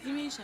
Imeisha.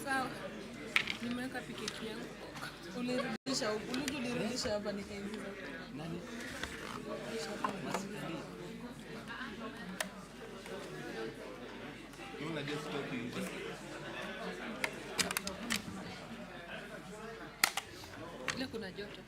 Sawa. Nimeweka piketi yangu. Ulirudisha huku. Ulirudisha hapa nikaingiza. Nani? Una just talking. Ile kuna joto.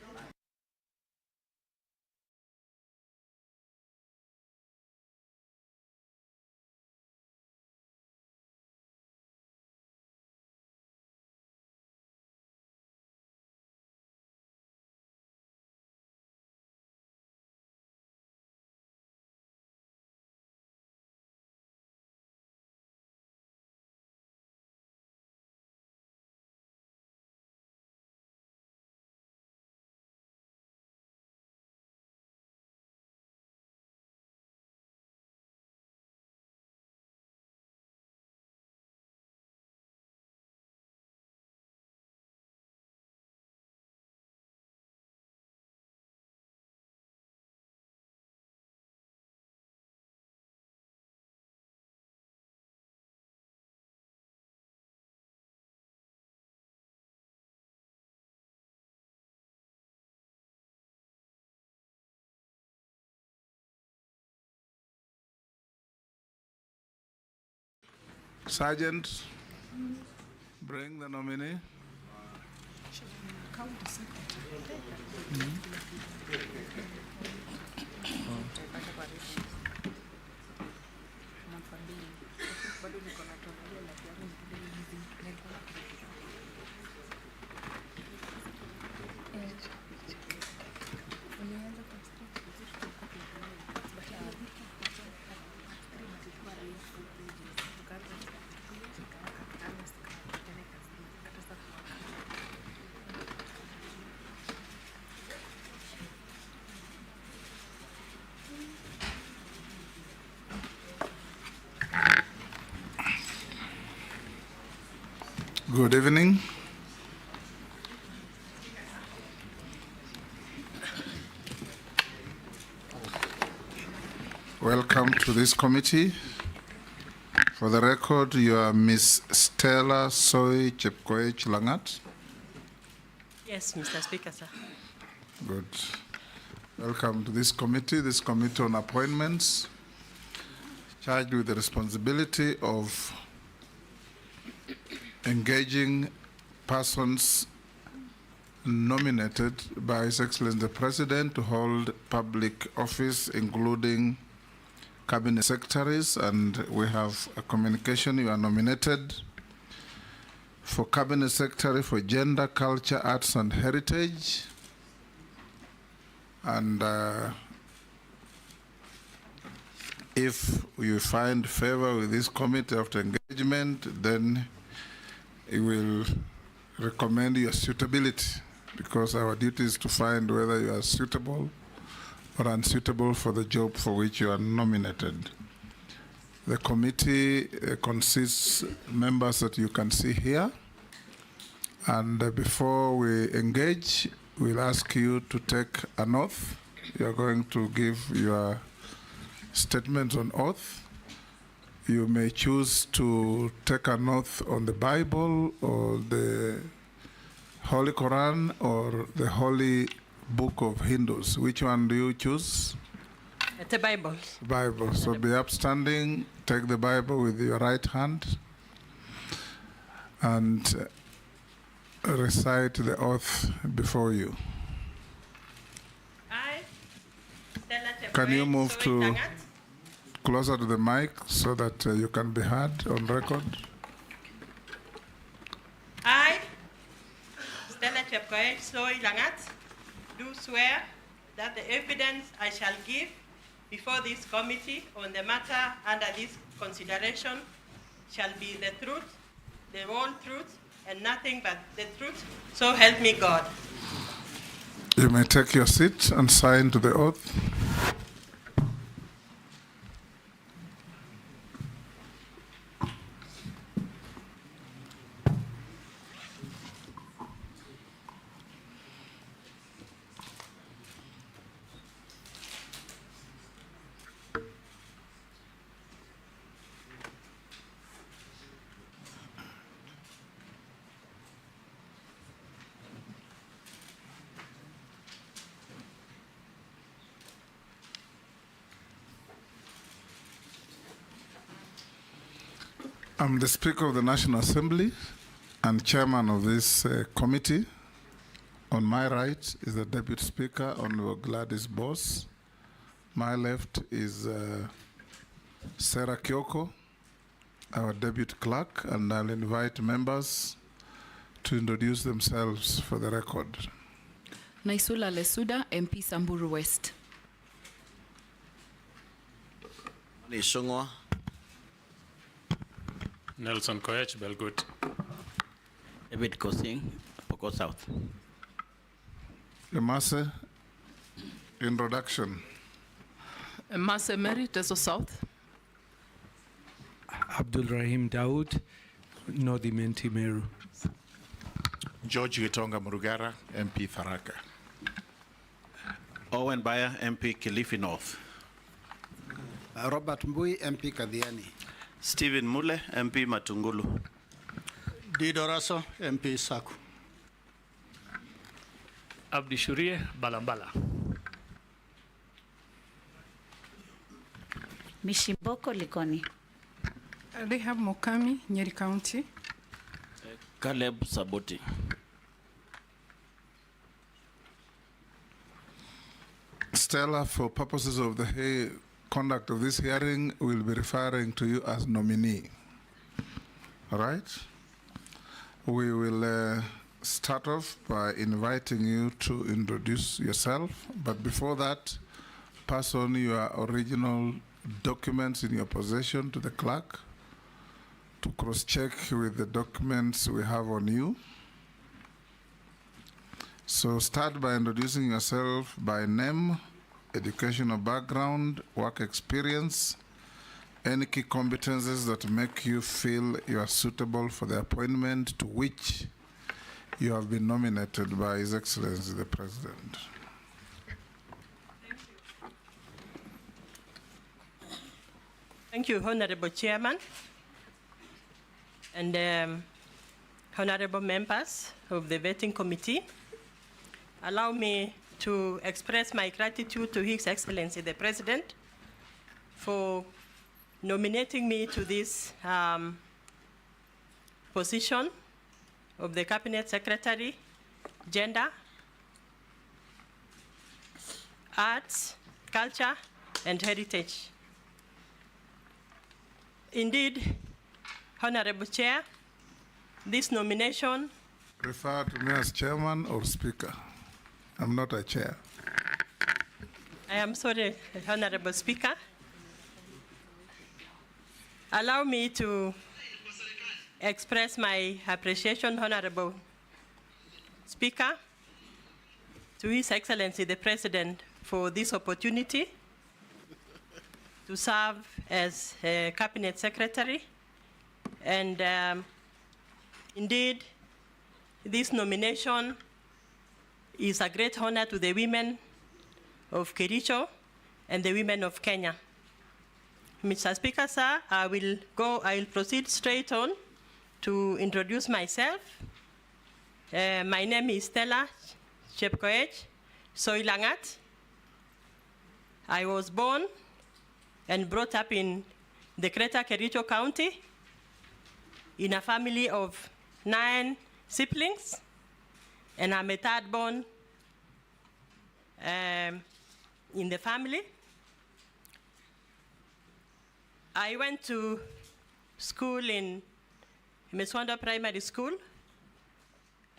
Sergeant, bring the nominee. Good evening. Welcome to this committee. For the record, you are Miss Stella SOI Chepkoech Langat. Yes, Mr. Speaker, sir. Good. Welcome to this committee on appointments, charged with the responsibility of engaging persons nominated by His Excellency the President to hold public office, including cabinet secretaries, and we have a communication. You are nominated for cabinet secretary for gender, culture, arts, and heritage. And if you find favor with this committee after engagement, then it will recommend your suitability, because our duty is to find whether you are suitable or unsuitable for the job for which you are nominated. The committee consists members that you can see here. And before we engage, we'll ask you to take an oath. You are going to give your statement on oath. you may choose to take an oath on the Bible or the Holy Quran or the Holy Book of Hindus. Which one do you choose? The Bible. Bible. So be upstanding, take the Bible with your right hand and recite the oath before you. I, STELLA, Can you move SOI, to LANGAT. closer to the mic so that you can be heard on record? I, STELLA, SOI, LANGAT, do swear that the evidence I shall give before this committee on the matter under this consideration shall be the truth, the whole truth, and nothing but the truth. So help me God. You may take your seat and sign to the oath. I'm the Speaker of the National Assembly and Chairman of this committee. On my right is the Deputy Speaker, Honorable Gladys Boss. My left is Sarah Kyoko, our Deputy Clerk, and I'll invite members to introduce themselves for the record. Naisula Lesuda, MP Samburu West. Nishungwa. Nelson Koech, Belgut. David Kosing, Pokot South. Emase, introduction. Mase Mary, Teso South. Abdul Rahim Daoud, Nordi Menti Meru. George Gitonga Murugara, MP Tharaka. Owen Bayer, MP Kilifi North. Robert Mbui, MP Kadhiani. Stephen Mule, MP Matungulu. Dido Raso, MP Saku. Abdi Shurie, Balambala. Mishimboko Likoni. Rehab Mokami, Nyeri County. Caleb Saboti. Stella, for purposes of the conduct of this hearing, we'll be referring to you as nominee. All right? We will start off by inviting you to introduce yourself, but before that, pass on your original documents in your possession to the clerk to cross-check with the documents we have on you. So start by introducing yourself by name, educational background, work experience, any key competences that make you feel you are suitable for the appointment to which you have been nominated by His Excellency the President. Thank you, Honorable Chairman, and honorable members of the vetting committee. Allow me to express my gratitude to His Excellency the President for nominating me to this position of the Cabinet Secretary, Gender, Arts, Culture, and Heritage. Indeed, Honorable Chair, this nomination... Refer to me as Chairman or Speaker. I'm not a chair. I am sorry, Honorable Speaker. Allow me to express my appreciation, Honorable Speaker, to His Excellency the President for this opportunity to serve as a Cabinet Secretary. And indeed, this nomination is a great honor to the women of Kericho and the women of Kenya. Mr. Speaker, sir, I will proceed straight on to introduce myself. My name is STELLA Chepkoech, SOI LANGAT. I was born and brought up in the Greater Kericho County in a family of 9 siblings, and I'm a third born in the family. I went to school in Meswanda Primary School.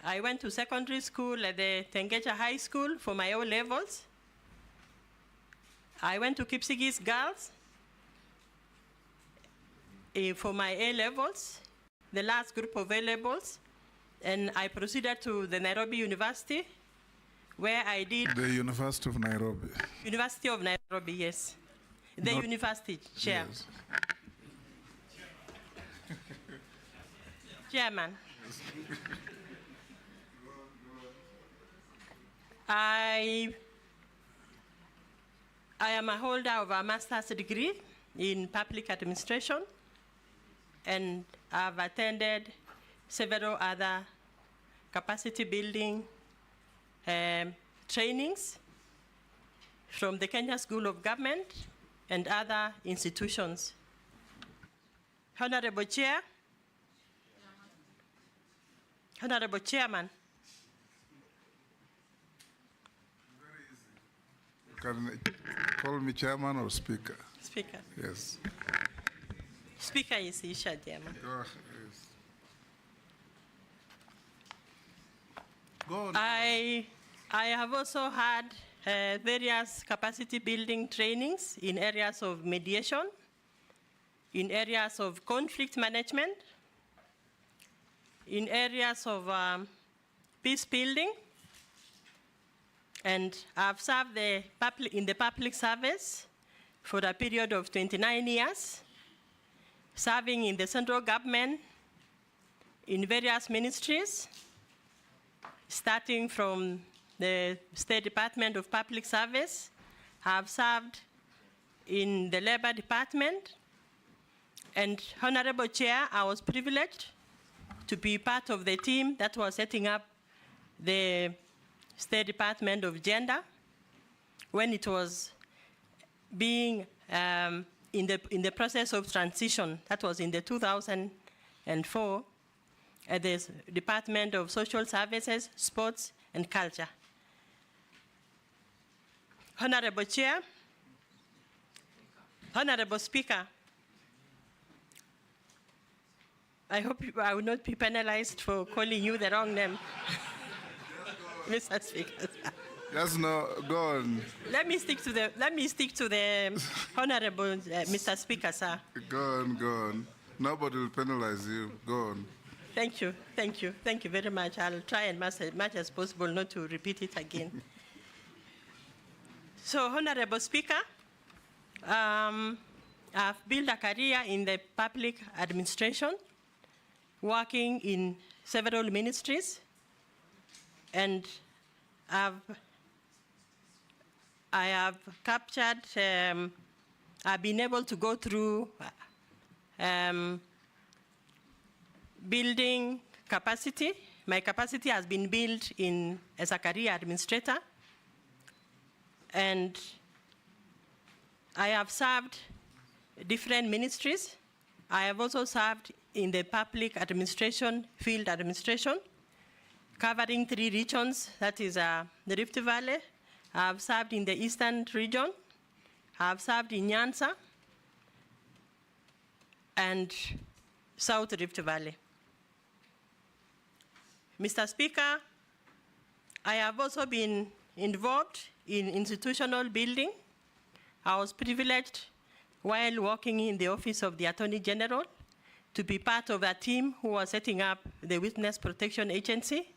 I went to secondary school at the Tengecha High School for my O levels. I went to Kipsigis Girls for my A levels, the last group of A levels, and I proceeded to the Nairobi University, where I did. The University of Nairobi. University of Nairobi, yes. The university chair. Yes. Chairman. I am a holder of a master's degree in public administration, and I've attended several other capacity building trainings from the Kenya School of Government and other institutions. Honorable Chair, Honorable Chairman. Can call me chairman or speaker? Speaker. Yes. Speaker is Isha, Chairman. Yes. Go on. I have also had various capacity building trainings in areas of mediation, in areas of conflict management, in areas of peace building, and I've served in the public service for a period of 29 years, serving in the central government in various ministries, starting from the State Department of Public Service. I've served in the Labor Department, and Honorable Chair, I was privileged to be part of the team that was setting up the State Department of Gender when it was being in the process of transition. That was in the 2004 at the Department of Social Services, Sports and Culture. Honorable Chair, Honorable Speaker, I hope I will not be penalized for calling you the wrong name. Mr. Speaker. Yes, no, go on. Let me stick to the Honorable Mr. Speaker, sir. Go on. Nobody will penalize you. Go on. Thank you very much. I'll try and much as possible not to repeat it again. So, Honorable Speaker, I've built a career in the public administration, working in several ministries, and I have captured, I've been able to go through building capacity. My capacity has been built as a career administrator, and I have served different ministries. I have also served in the public administration, field administration, covering 3 regions, that is the Rift Valley. I have served in the Eastern region. I have served in Nyanza and South Rift Valley. Mr. Speaker, I have also been involved in institutional building. I was privileged while working in the Office of the Attorney General to be part of a team who was setting up the Witness Protection Agency,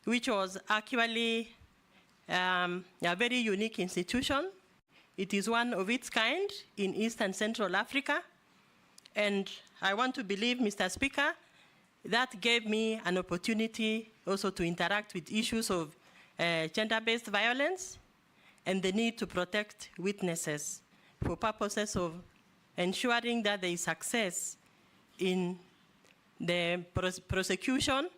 which was actually a very unique institution. It is one of its kind in East and Central Africa. And I want to believe, Mr. Speaker, that gave me an opportunity also to interact with issues of gender-based violence and the need to protect witnesses for purposes of ensuring that there is success in the prosecution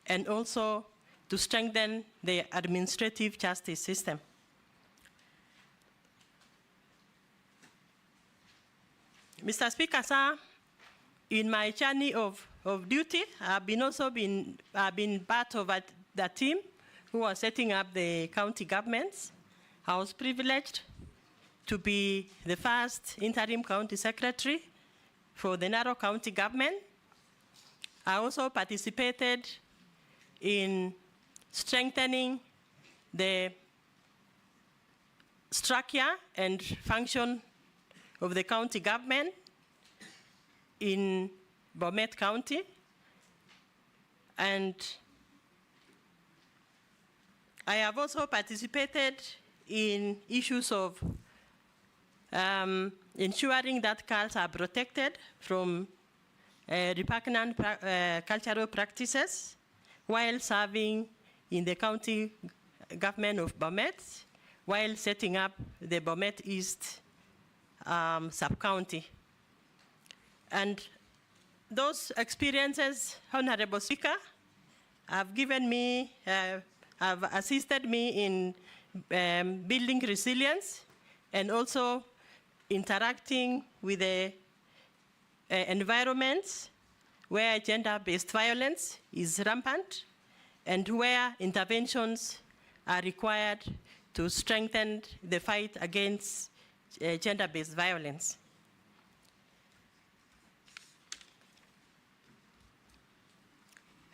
and also to strengthen the administrative justice system. Mr. Speaker, sir, in my journey of duty, I've been part of the team who was setting up the county governments. I was privileged to be the first interim county secretary for the Narrow County government. I also participated in strengthening the structure and function of the county government in Bomet County. And I have also participated in issues of ensuring that cults are protected from repugnant cultural practices while serving in the county government of Bomet, while setting up the Bomet East sub-county. And those experiences, Honorable Speaker, have assisted me in building resilience and also interacting with the environments where gender-based violence is rampant and where interventions are required to strengthen the fight against gender-based violence.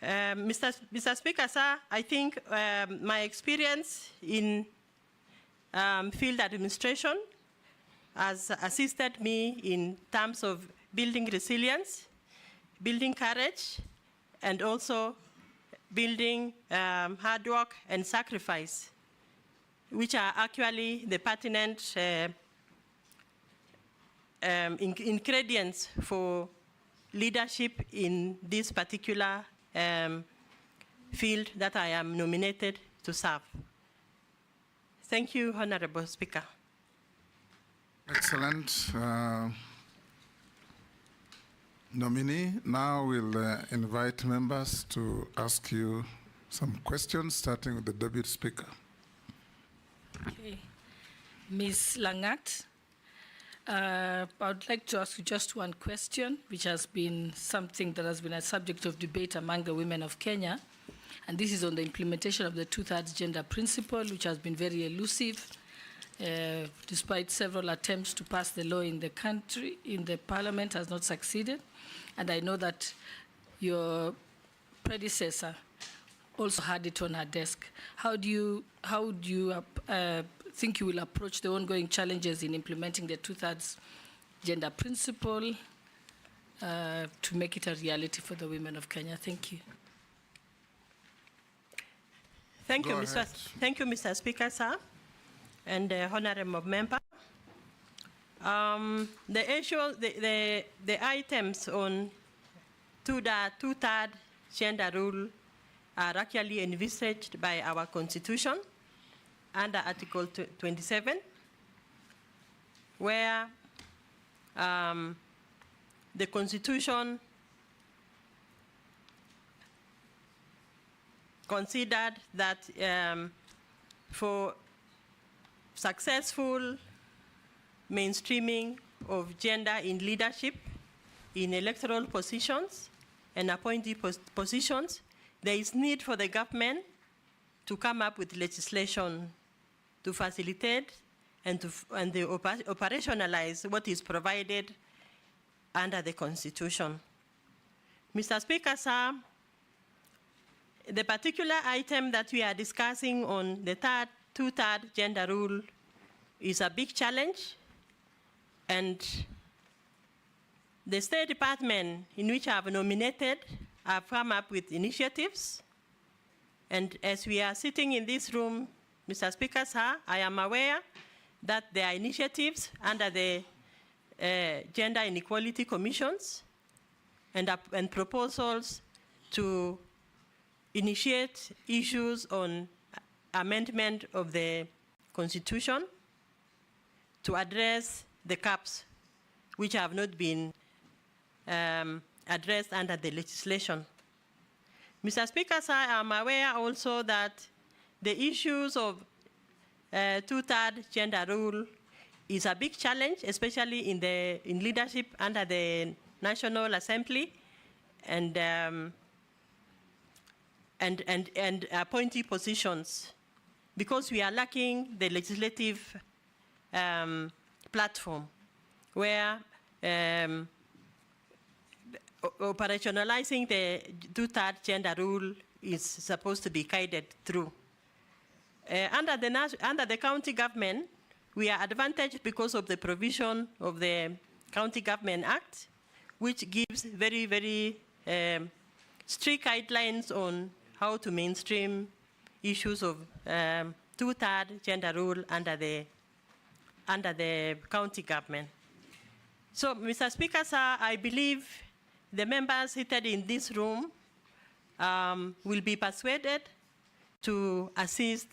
Mr. Speaker, sir, I think my experience in field administration has assisted me in terms of building resilience, building courage, and also building hard work and sacrifice, which are actually the pertinent ingredients for leadership in this particular field that I am nominated to serve. Thank you, Honorable Speaker. Excellent. Nominee, now we'll invite members to ask you some questions, starting with the Deputy Speaker. Okay. Ms. Langat, I would like to ask you just one question, which has been something that has been a subject of debate among the women of Kenya, and this is on the implementation of the two-thirds gender principle, which has been very elusive, despite several attempts to pass the law in the country, in the parliament, has not succeeded. And I know that your predecessor also had it on her desk. How do you think you will approach the ongoing challenges in implementing the two-thirds gender principle to make it a reality for the women of Kenya? Thank you. Thank you, Mr. Speaker, sir, and honorable member. The items on two-third gender rule are actually envisaged by our Constitution under Article 27, where the Constitution considered that for successful mainstreaming of gender in leadership, in electoral positions and appointee positions, there is need for the government to come up with legislation to facilitate and to operationalize what is provided under the Constitution. Mr. Speaker, sir, the particular item that we are discussing on the two-third gender rule is a big challenge, and the State Department, in which I have nominated, have come up with initiatives. And as we are sitting in this room, Mr. Speaker, sir, I am aware that there are initiatives under the Gender Inequality Commissions and proposals to initiate issues on amendment of the Constitution to address the gaps which have not been addressed under the legislation. Mr. Speaker, sir, I am aware also that the issues of two-third gender rule is a big challenge, especially in leadership under the National Assembly and appointee positions, because we are lacking the legislative platform where operationalizing the two-third gender rule is supposed to be guided through. Under the county government, we are advantaged because of the provision of the County Government Act, which gives very, very strict guidelines on how to mainstream issues of two-third gender rule under the county government. So, Mr. Speaker, sir, I believe the members seated in this room will be persuaded to assist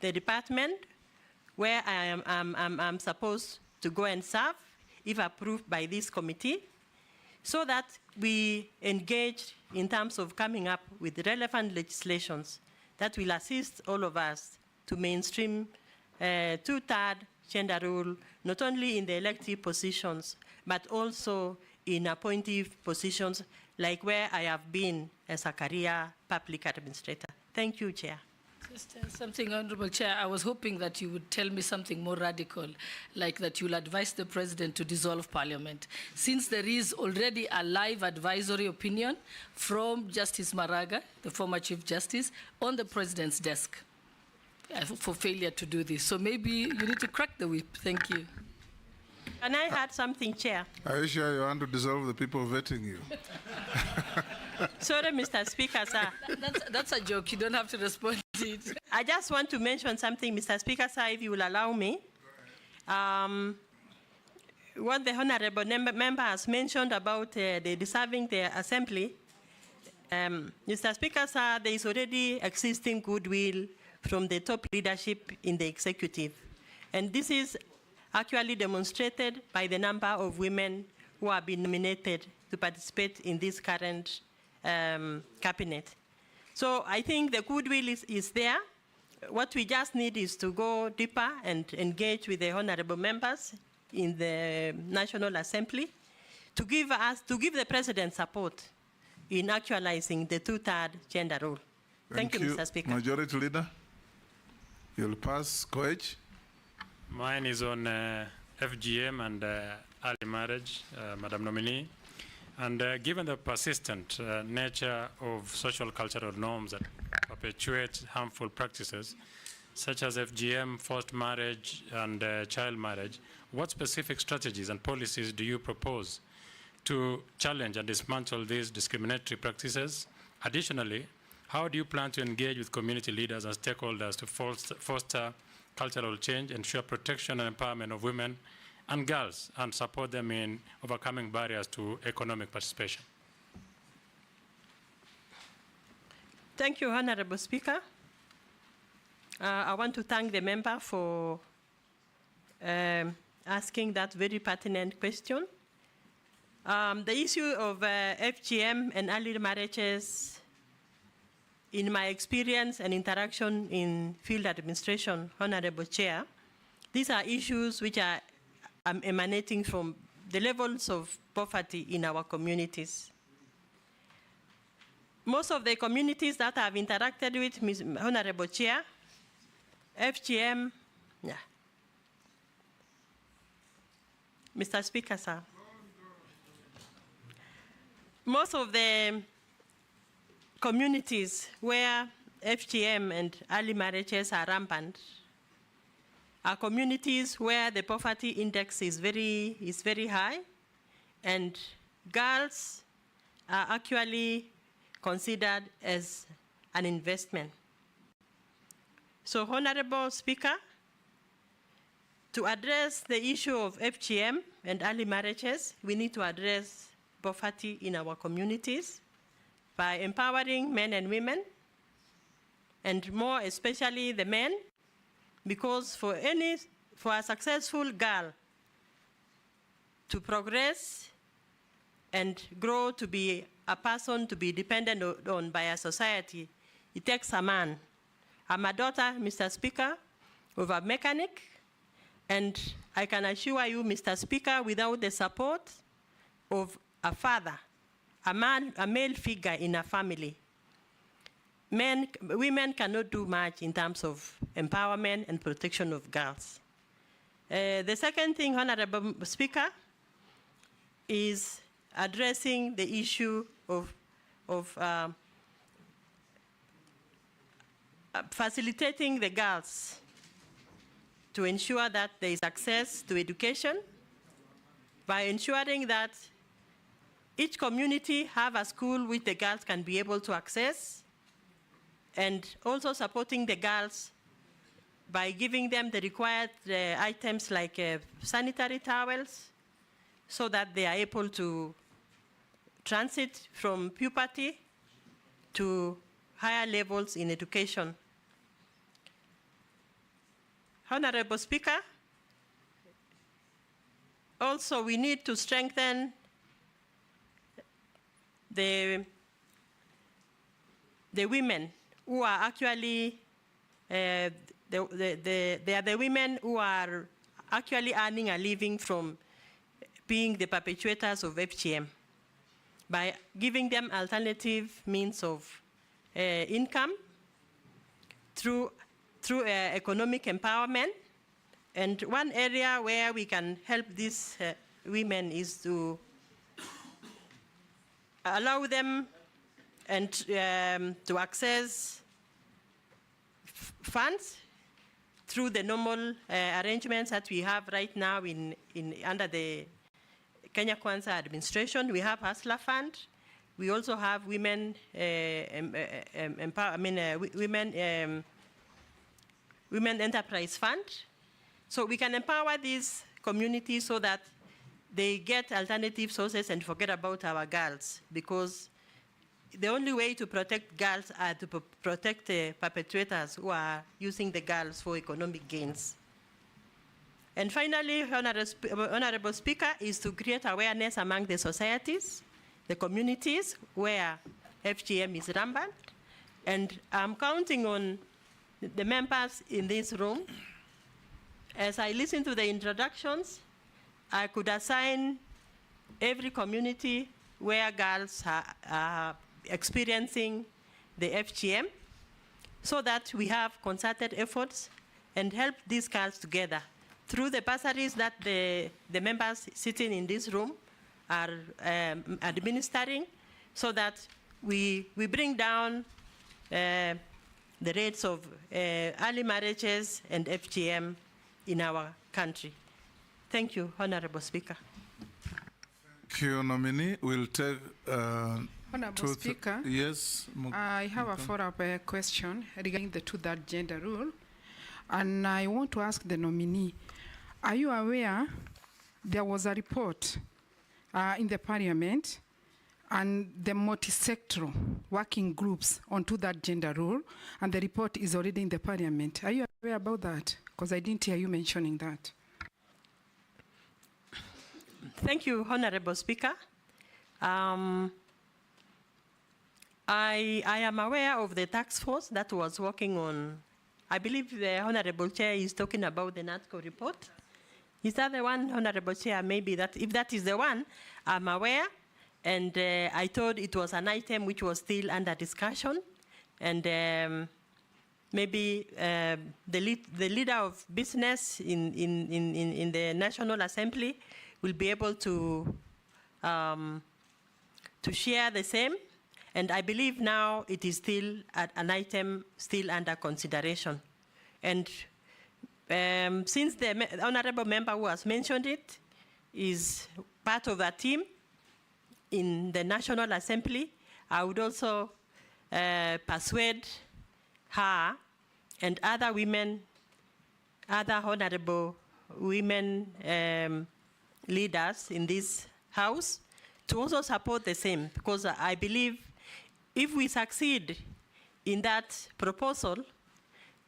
the department where I'm supposed to go and serve, if approved by this committee, so that we engage in terms of coming up with relevant legislations that will assist all of us to mainstream two-third gender rule, not only in the elective positions, but also in appointive positions, like where I have been as a career public administrator. Thank you, Chair. Just something, Honorable Chair, I was hoping that you would tell me something more radical, like that you'll advise the President to dissolve Parliament, since there is already a live advisory opinion from Justice Maraga, the former Chief Justice, on the President's desk for failure to do this. So maybe you need to crack the whip. Thank you. Can I add something, Chair? Are you sure you want to dissolve the people vetting you? Sorry, Mr. Speaker, sir. That's a joke. You don't have to respond to it. I just want to mention something, Mr. Speaker, sir, if you will allow me. What the Honorable Member has mentioned about the dissolving the Assembly, Mr. Speaker, sir, there is already existing goodwill from the top leadership in the executive. And this is actually demonstrated by the number of women who have been nominated to participate in this current cabinet. So I think the goodwill is there. What we just need is to go deeper and engage with the honorable members in the National Assembly to give the President support in actualizing the two-third gender rule. Thank you, Mr. Speaker. Majority Leader, you'll pass. Koech. Mine is on FGM and early marriage, Madam Nominee. And given the persistent nature of social cultural norms that perpetuate harmful practices, such as FGM, forced marriage, and child marriage, what specific strategies and policies do you propose to challenge and dismantle these discriminatory practices? Additionally, how do you plan to engage with community leaders and stakeholders to foster cultural change, ensure protection and empowerment of women and girls, and support them in overcoming barriers to economic participation? Thank you, Honorable Speaker. I want to thank the member for asking that very pertinent question. The issue of FGM and early marriages, in my experience and interaction in field administration, Honorable Chair, these are issues which are emanating from the levels of poverty in our communities. Most of the communities that I've interacted with, Honorable Chair, FGM, yeah. Mr. Speaker, sir. Most of the communities where FGM and early marriages are rampant are communities where the poverty index is very high, and girls are actually considered as an investment. So, Honorable Speaker, to address the issue of FGM and early marriages, we need to address poverty in our communities by empowering men and women, and more especially the men, because for a successful girl to progress and grow to be a person to be dependent on by a society, it takes a man. I'm a daughter, Mr. Speaker, of a mechanic, and I can assure you, Mr. Speaker, without the support of a father, a male figure in a family, women cannot do much in terms of empowerment and protection of girls. The second thing, Honorable Speaker, is addressing the issue of facilitating the girls to ensure that there is access to education by ensuring that each community have a school which the girls can be able to access, and also supporting the girls by giving them the required items like sanitary towels so that they are able to transit from puberty to higher levels in education. Honorable Speaker, also we need to strengthen the women who are actually, they are the women who are actually earning a living from being the perpetuators of FGM, by giving them alternative means of income through economic empowerment. And one area where we can help these women is to allow them and to access funds through the normal arrangements that we have right now under the Kenya Kwanza administration. We have Hustler Fund. We also have Women Women Enterprise Fund. So we can empower these communities so that they get alternative sources and forget about our girls, because the only way to protect girls are to protect the perpetrators who are using the girls for economic gains. And finally, Honorable Speaker, is to create awareness among the societies, the communities where FGM is rampant. And I'm counting on the members in this room. As I listen to the introductions, I could assign every community where girls are experiencing the FGM, so that we have concerted efforts and help these girls together through the bursaries that the members sitting in this room are administering, so that we bring down the rates of early marriages and FGM in our country. Thank you, Honorable Speaker. Thank you, Nominee. We'll take Honorable Speaker, yes. I have a follow-up question regarding the two-third gender rule, and I want to ask the nominee, are you aware there was a report in the Parliament and the multi-sectoral working groups on two-third gender rule, and the report is already in the Parliament? Are you aware about that? Because I didn't hear you mentioning that. Thank you, Honorable Speaker. I am aware of the task force that was working on, I believe the Honorable Chair is talking about the NATCO report. Is that the one, Honorable Chair? Maybe that, if that is the one, I'm aware. And I thought it was an item which was still under discussion. And maybe the leader of business in the National Assembly will be able to share the same. And I believe now it is still an item still under consideration. And since the honorable member who has mentioned it is part of a team in the National Assembly, I would also persuade her and other women, other honorable women leaders in this House to also support the same, because I believe if we succeed in that proposal,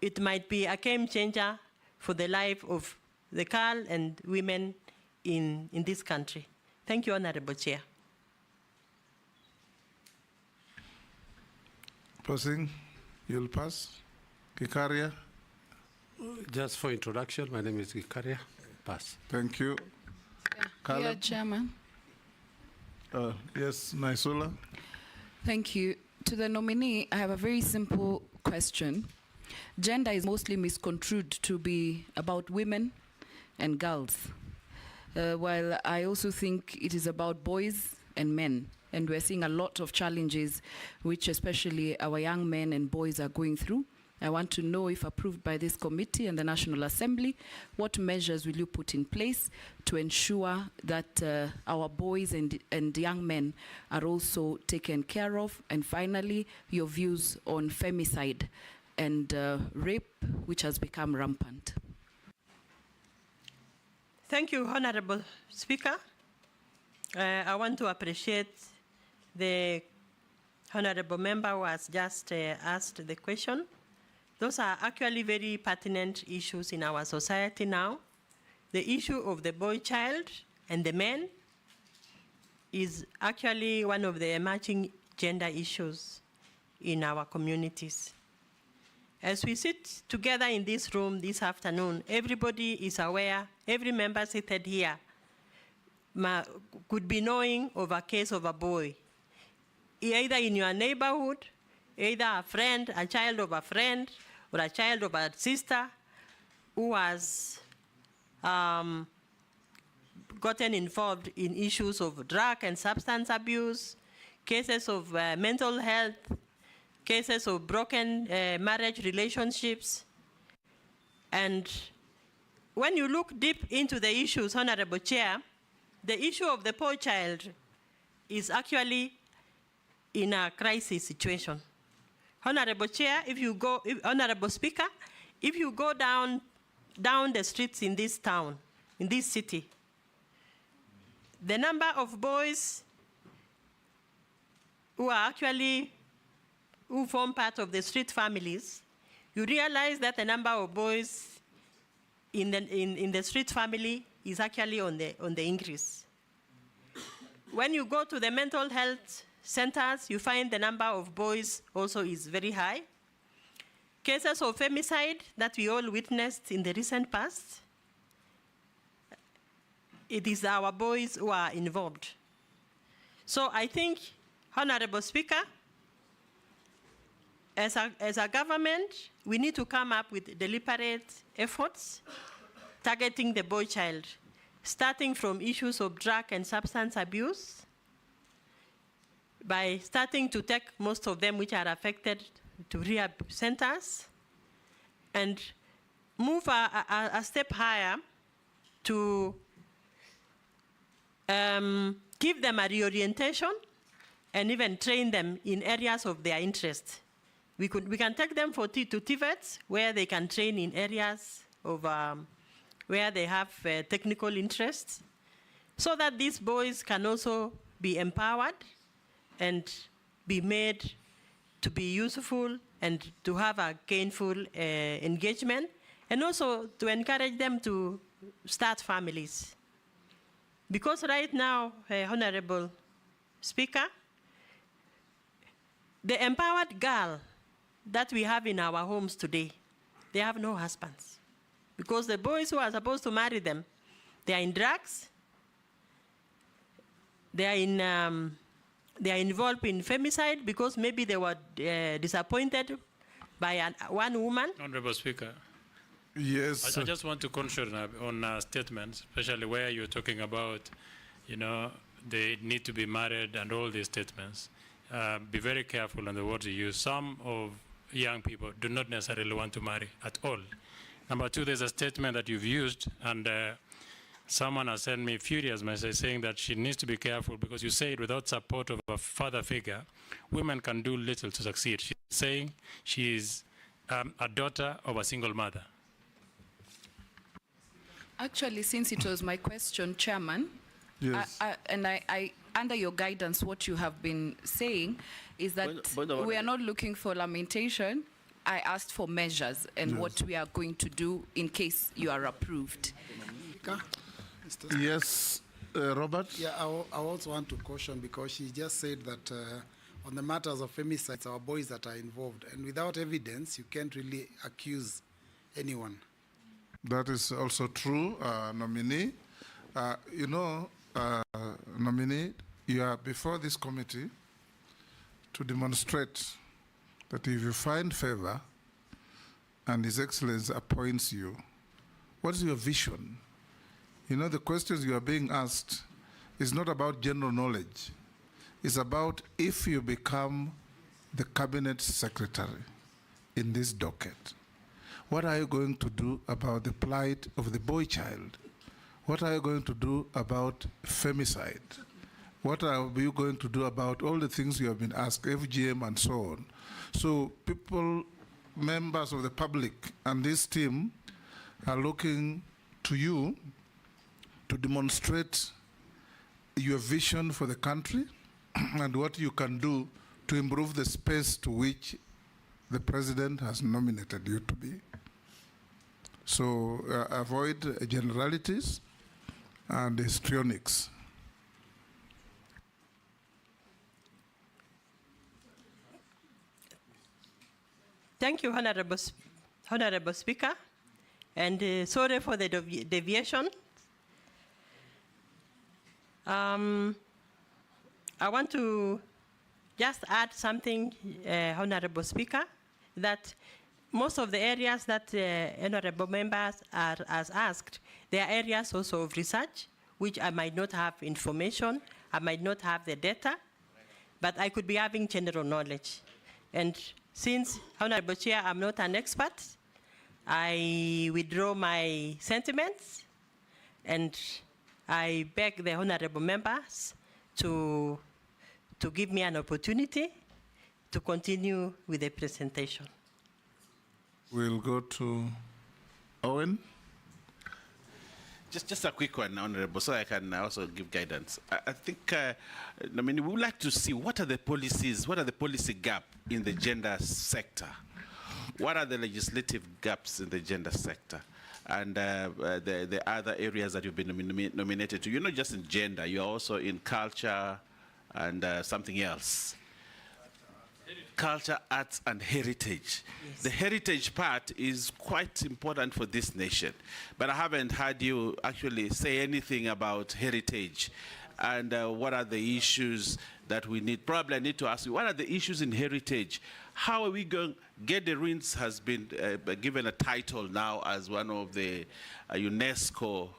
it might be a game changer for the life of the girl and women in this country. Thank you, Honorable Chair. Passing, you'll pass. Kikaria. Just for introduction, my name is Gikaria. Pass. Thank you. Yeah, Caleb? Chairman. Yes, Naisula. Thank you. To the nominee, I have a very simple question. Gender is mostly misconstrued to be about women and girls, while I also think it is about boys and men. And we're seeing a lot of challenges, which especially our young men and boys are going through. I want to know, if approved by this committee and the National Assembly, what measures will you put in place to ensure that our boys and young men are also taken care of? And finally, your views on femicide and rape, which has become rampant. Thank you, Honorable Speaker. I want to appreciate the Honorable member who has just asked the question. Those are actually very pertinent issues in our society now. The issue of the boy child and the men is actually one of the emerging gender issues in our communities. As we sit together in this room this afternoon, everybody is aware, every member seated here could be knowing of a case of a boy, either in your neighborhood, either a friend, a child of a friend, or a child of a sister who has gotten involved in issues of drug and substance abuse, cases of mental health, cases of broken marriage relationships. And when you look deep into the issues, Honorable Chair, the issue of the poor child is actually in a crisis situation. Honorable Chair, Honorable Speaker, if you go down the streets in this town, in this city, the number of boys who form part of the street families, you realize that the number of boys in the street family is actually on the increase. When you go to the mental health centers, you find the number of boys also is very high. Cases of femicide that we all witnessed in the recent past, it is our boys who are involved. So I think, Honorable Speaker, as a government, we need to come up with deliberate efforts targeting the boy child, starting from issues of drug and substance abuse, by starting to take most of them which are affected to rehab centers, and move a step higher to give them a reorientation and even train them in areas of their interest. We can take them to TVETs, where they can train in areas of where they have technical interests, so that these boys can also be empowered and be made to be useful and to have a gainful engagement, and also to encourage them to start families. Because right now, Honorable Speaker, the empowered girl that we have in our homes today, they have no husbands. Because the boys who are supposed to marry them, they are in drugs, they are involved in femicide because maybe they were disappointed by one woman. Honorable Speaker. Yes. I just want to caution on statements, especially where you're talking about, they need to be married and all these statements. Be very careful on the words you use. Some of young people do not necessarily want to marry at all. Number two, there's a statement that you've used, and someone has sent me a furious message saying that she needs to be careful because you say it without support of a father figure, women can do little to succeed. She's saying she is a daughter of a single mother. Actually, since it was my question, Chairman, Yes. I under your guidance, what you have been saying is that we are not looking for lamentation. I asked for measures and what we are going to do in case you are approved. Yes, Robert? Yeah, I also want to caution because she just said that on the matters of femicide, it's our boys that are involved. And without evidence, you can't really accuse anyone. That is also true, Nominee. Nominee, you are before this committee to demonstrate that if you find favor and His Excellency appoints you, what is your vision? You know, the questions you are being asked is not about general knowledge. It's about if you become the cabinet secretary in this docket, what are you going to do about the plight of the boy child? What are you going to do about femicide? What are you going to do about all the things you have been asked, FGM and so on? So people, members of the public and this team are looking to you to demonstrate your vision for the country and what you can do to improve the space to which the president has nominated you to be. So avoid generalities and histrionics. Thank you, Honorable Speaker, and sorry for the deviation. I want to just add something, Honorable Speaker, that most of the areas that honorable members are asked, they are areas also of research, which I might not have information, I might not have the data, but I could be having general knowledge. And since, Honorable Chair, I'm not an expert, I withdraw my sentiments, and I beg the honorable members to give me an opportunity to continue with the presentation. We'll go to Owen. Just a quick one, Honorable, so I can also give guidance. I think, I mean, we would like to see what are the policies, what are the policy gaps in the gender sector? What are the legislative gaps in the gender sector? And the other areas that you've been nominated to. You're not just in gender, you're also in culture and something else. Culture, arts, and heritage. Yes. The heritage part is quite important for this nation, but I haven't heard you actually say anything about heritage and what are the issues that we need. Probably I need to ask you, what are the issues in heritage? How are we going? Gede Ruins has been given a title now as one of the UNESCO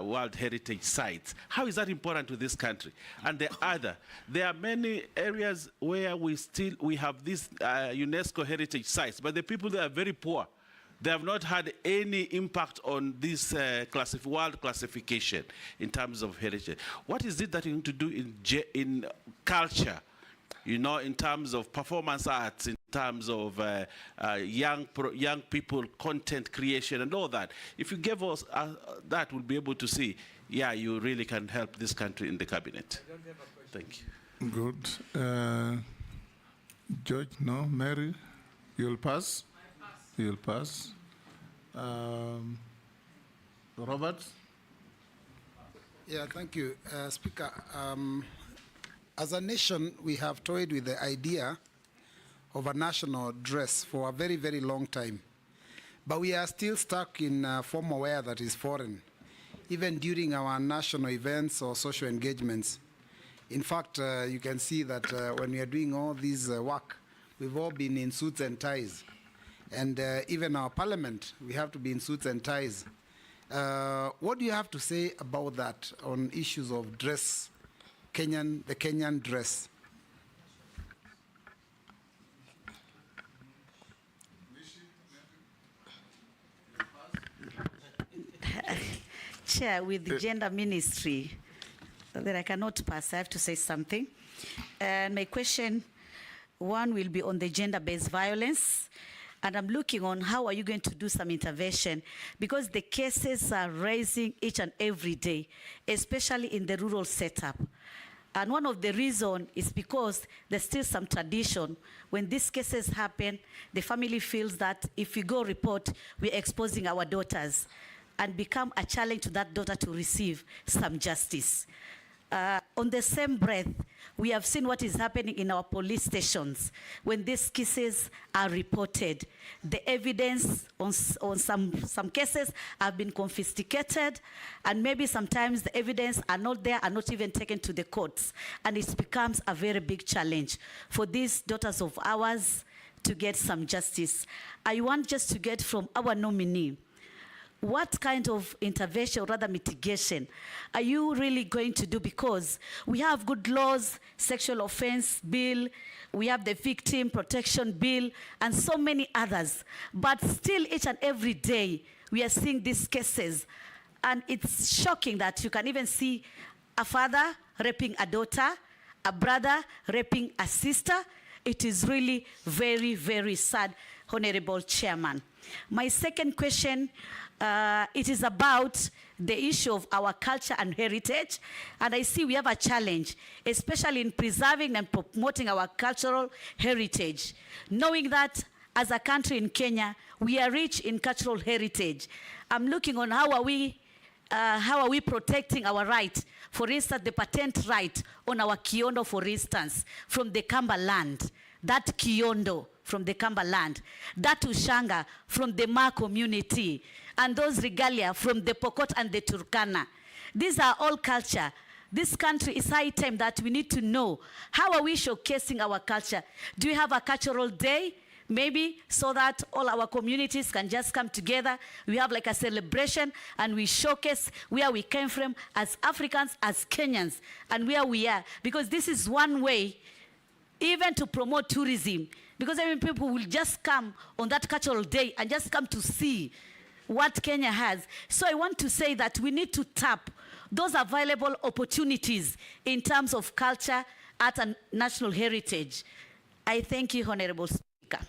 World Heritage Sites. How is that important to this country? And there are many areas where we have these UNESCO Heritage Sites, but the people there are very poor. They have not had any impact on this world classification in terms of heritage. What is it that you need to do in culture? You know, in terms of performance arts, in terms of young people, content creation, and all that. If you give us that, we'll be able to see, yeah, you really can help this country in the cabinet. Thank you. Good. George, no? Mary, you'll pass? I pass. You'll pass. Robert? Yeah, thank you, Speaker. As a nation, we have toyed with the idea of a national dress for a very, very long time. But we are still stuck in formal wear that is foreign, even during our national events or social engagements. In fact, you can see that when we are doing all this work, we've all been in suits and ties. And even our parliament, we have to be in suits and ties. What do you have to say about that on issues of dress, the Kenyan dress? Chair, with the gender ministry, that I cannot pass, I have to say something. And my question, one will be on the gender-based violence. And I'm looking on how are you going to do some intervention, because the cases are rising each and every day, especially in the rural setup. And one of the reasons is because there's still some tradition. When these cases happen, the family feels that if we go report, we're exposing our daughters. and become a challenge to that daughter to receive some justice. On the same breath, we have seen what is happening in our police stations when these cases are reported. The evidence on some cases have been confiscated, and maybe sometimes the evidence are not there, are not even taken to the courts, and it becomes a very big challenge for these daughters of ours to get some justice. I want just to get from our nominee, what kind of intervention, or rather mitigation, are you really going to do? Because we have good laws, sexual offense bill, we have the victim protection bill, and so many others. But still, each and every day, we are seeing these cases. And it's shocking that you can even see a father raping a daughter, a brother raping a sister. It is really very, very sad, Honorable Chairman. My second question, it is about the issue of our culture and heritage. And I see we have a challenge, especially in preserving and promoting our cultural heritage. Knowing that as a country in Kenya, we are rich in cultural heritage. I'm looking on how are we protecting our right. For instance, the patent right on our kiondo, for instance, from the Kamba land. That kiondo from the Kamba land, that ushanga from the Ma community, and those regalia from the Pokot and the Turkana. These are all culture. This country is high time that we need to know, how are we showcasing our culture? Do we have a cultural day? Maybe so that all our communities can just come together. We have like a celebration and we showcase where we came from as Africans, as Kenyans, and where we are. Because this is one way even to promote tourism. Because I mean, people will just come on that cultural day and just come to see what Kenya has. So I want to say that we need to tap those available opportunities in terms of culture, art, and national heritage. I thank you, Honorable Speaker.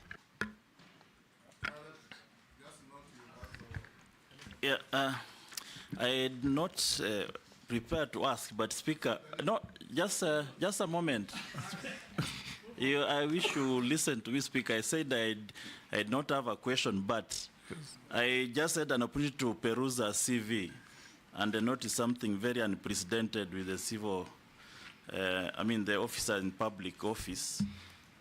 Yeah, I had not prepared to ask, but Speaker, no, just a moment. I wish you listen to me, Speaker. I said I did not have a question, but I just had an opportunity to peruse a CV, and I noticed something very unprecedented with the civil, the officer in public office.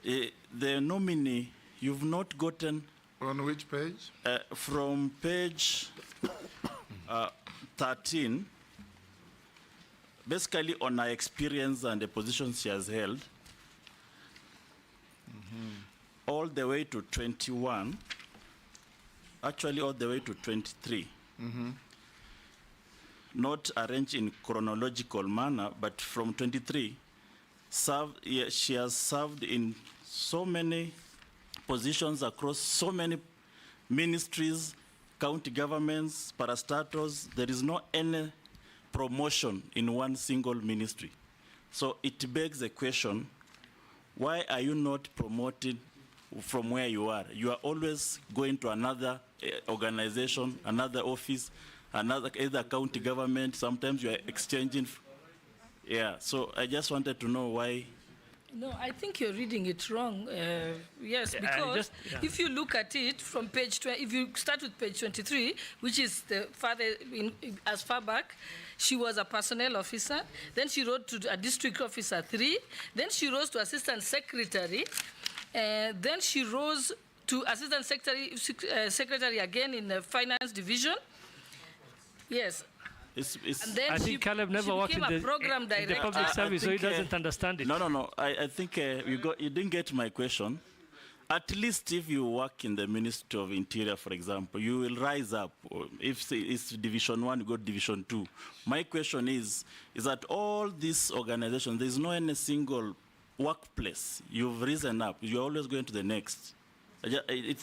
The nominee, you've not gotten... On which page? From page 13, basically on her experience and the position she has held, all the way to 21, actually all the way to 23. Not arranged in chronological manner, but from 23, she has served in so many positions across so many ministries, county governments, parastatals. There is no any promotion in one single ministry. So it begs the question, why are you not promoted from where you are? You are always going to another organization, another office, another either county government. Sometimes you are exchanging. Yeah, so I just wanted to know why. No, I think you're reading it wrong. Yes, because if you look at it from page 20, if you start with page 23, which is the father as far back, she was a personnel officer. Then she rose to a district officer 3. Then she rose to assistant secretary. Then she rose to assistant secretary again in the finance division. Yes. And then I think Caleb never worked in the public service, so he doesn't understand it. No. I think you didn't get my question. At least if you work in the Ministry of Interior, for example, you will rise up. If it's Division 1, you go to Division 2. My question is that all these organizations, there's no any single workplace you've risen up. You're always going to the next. If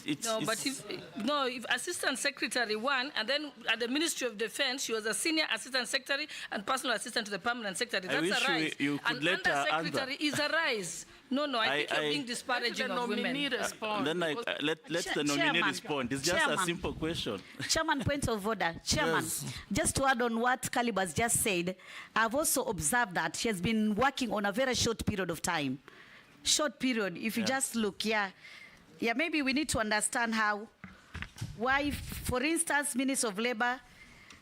assistant secretary 1, and then at the Ministry of Defense, she was a senior assistant secretary and personal assistant to the permanent secretary. That's a rise. You could and under secretary is a rise. No, I think you're being disparaging of women. Then let the nominee respond. It's just a simple question. Chairman, point of order. Chairman, just to add on what Caleb has just said, I've also observed that she has been working on a very short period of time. Short period, if you just look, maybe we need to understand why, for instance, Minister of Labor,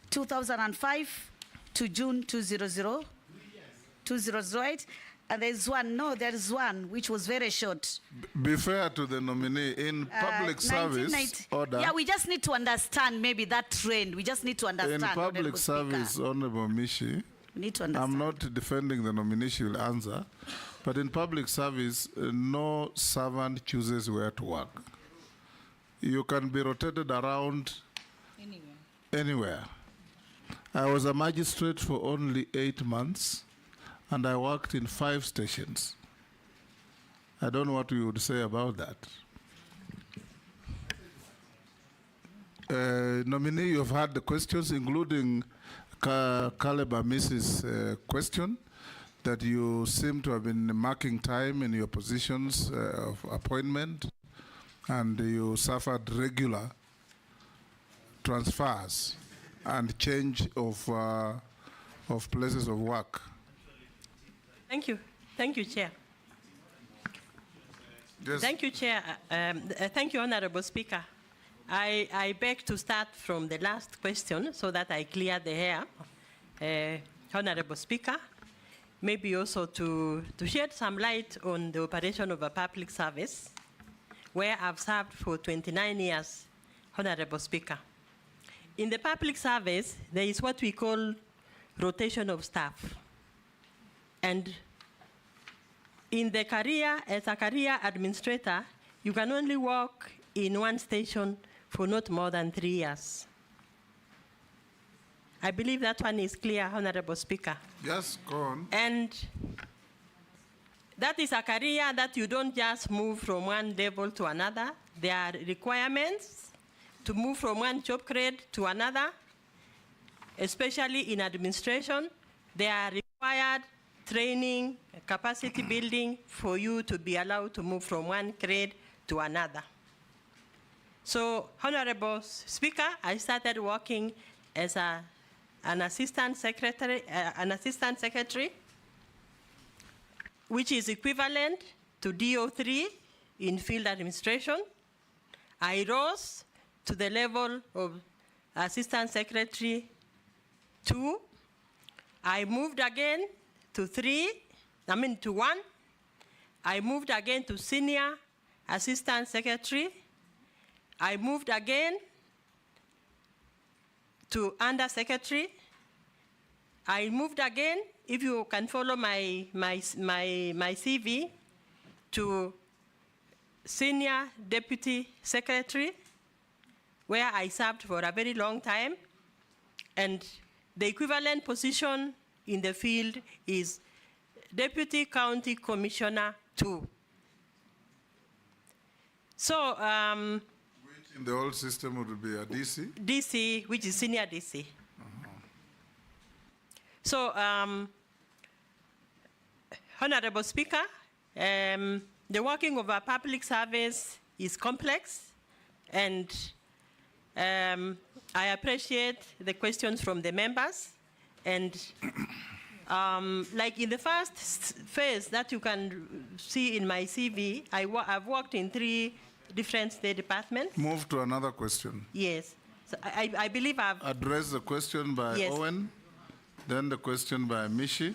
2005 to June 2008. And there's one, no, there's one which was very short. Be fair to the nominee. In public service order. Yeah, we just need to understand maybe that trend. We just need to understand. In public service, Honorable Mishi, we need to understand. I'm not defending the nominee, she will answer. But in public service, no servant chooses where to work. You can be rotated around anywhere. I was a magistrate for only 8 months, and I worked in 5 stations. I don't know what you would say about that. Nominee, you've had the questions, including Caleb Amis's question, that you seem to have been marking time in your positions of appointment, and you suffered regular transfers and change of places of work. Thank you. Thank you, Chair. Yes. Thank you, Chair. Thank you, Honorable Speaker. I beg to start from the last question so that I clear the air. Honorable Speaker, maybe also to shed some light on the operation of a public service, where I've served for 29 years, Honorable Speaker. In the public service, there is what we call rotation of staff. And in the career, as a career administrator, you can only work in one station for not more than 3 years. I believe that one is clear, Honorable Speaker. Yes, go on. And that is a career that you don't just move from one level to another. There are requirements to move from one job grade to another, especially in administration. There are required training, capacity building for you to be allowed to move from one grade to another. So, Honorable Speaker, I started working as an assistant secretary, which is equivalent to DO3 in field administration. I rose to the level of assistant secretary 2. I moved again to 1. I moved again to senior assistant secretary. I moved again to under secretary. I moved again, if you can follow my CV, to senior deputy secretary, where I served for a very long time. And the equivalent position in the field is Deputy County Commissioner 2. So, which in the old system would be a DC? DC, which is senior DC. So, Honorable Speaker, the working of a public service is complex, and I appreciate the questions from the members. And like in the first phase that you can see in my CV, I've worked in 3 different state departments. Move to another question. Yes. So I believe I've... Address the question by Owen, then the question by Mishi,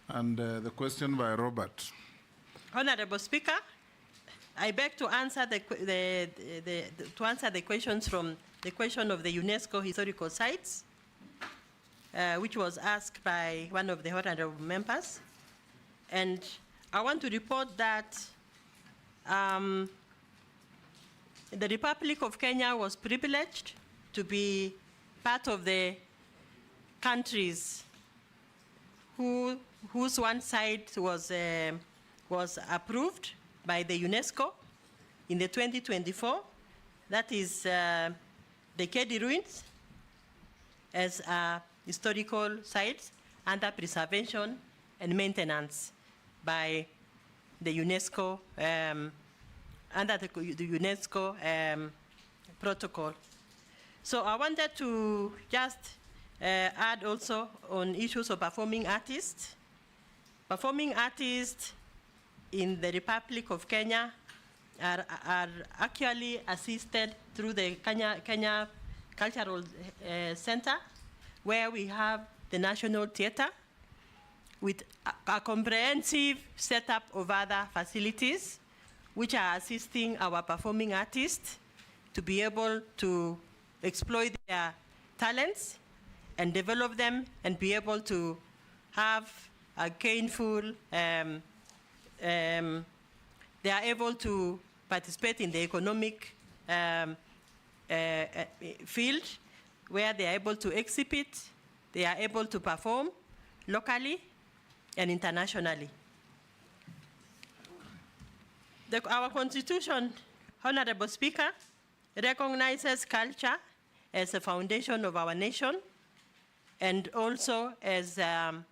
and the question by Robert. Honorable Speaker, I beg to answer the questions from the question of the UNESCO historical sites, which was asked by one of the honorable members. And I want to report that the Republic of Kenya was privileged to be part of the countries whose one site was approved by the UNESCO in the 2024. That is the Kedi ruins as historical sites under preservation and maintenance by the UNESCO, under the UNESCO protocol. So I wanted to just add also on issues of performing artists. Performing artists in the Republic of Kenya are actually assisted through the Kenya Cultural Center, where we have the National Theatre with a comprehensive setup of other facilities which are assisting our performing artists to be able to exploit their talents and develop them and be able to have a gainful, they are able to participate in the economic field where they are able to exhibit, they are able to perform locally and internationally. Our Constitution, Honorable Speaker, recognizes culture as a foundation of our nation and also as an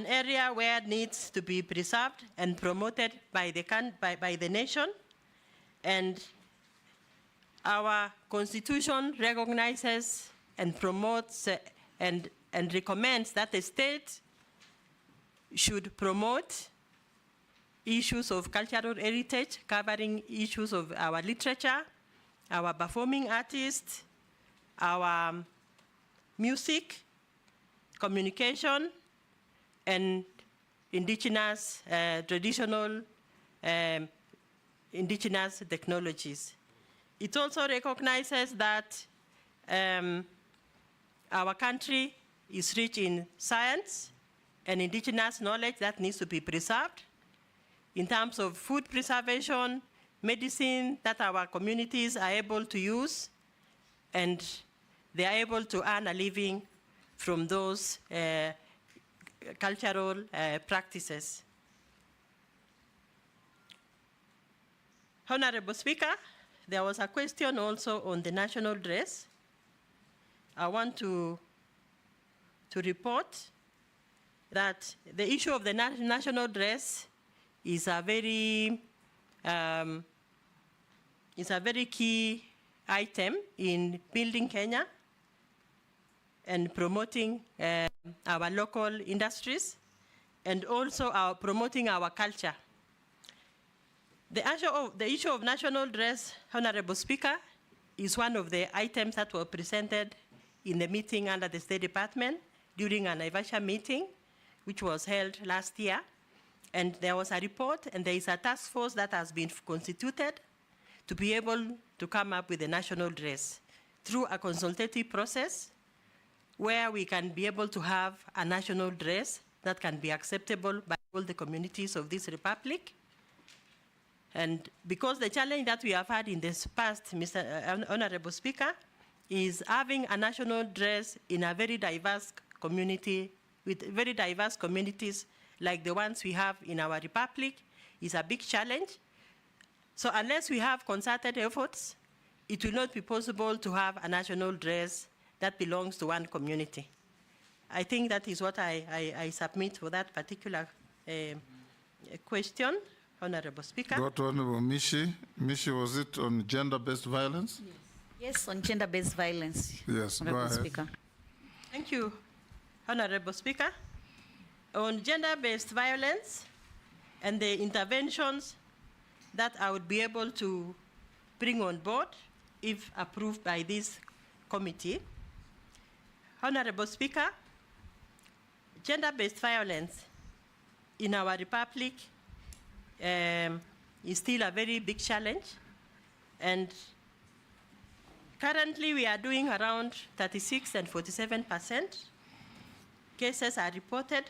area where it needs to be preserved and promoted by the nation. And our Constitution recognizes and promotes and recommends that the state should promote issues of cultural heritage, covering issues of our literature, our performing artists, our music, communication, and indigenous, traditional indigenous technologies. It also recognizes that our country is rich in science and indigenous knowledge that needs to be preserved in terms of food preservation, medicine that our communities are able to use, and they are able to earn a living from those cultural practices. Honorable Speaker, there was a question also on the national dress. I want to report that the issue of the national dress is a very key item in building Kenya and promoting our local industries and also promoting our culture. The issue of national dress, Honorable Speaker, is one of the items that were presented in the meeting under the State Department during an Naivasha meeting, which was held last year. And there was a report, and there is a task force that has been constituted to be able to come up with a national dress through a consultative process where we can be able to have a national dress that can be acceptable by all the communities of this republic. And because the challenge that we have had in this past, Mr. Honorable Speaker, is having a national dress in a very diverse community, with very diverse communities like the ones we have in our republic, is a big challenge. So unless we have concerted efforts, it will not be possible to have a national dress that belongs to one community. I think that is what I submit for that particular question, Honorable Speaker. Go to Honorable Mishi. Mishi, was it on gender-based violence? Yes, on gender-based violence. Yes, Honorable go ahead. Speaker. Thank you, Honorable Speaker. On gender-based violence and the interventions that I would be able to bring on board if approved by this committee. Honorable Speaker, gender-based violence in our republic is still a very big challenge, and currently we are doing around 36 and 47% cases are reported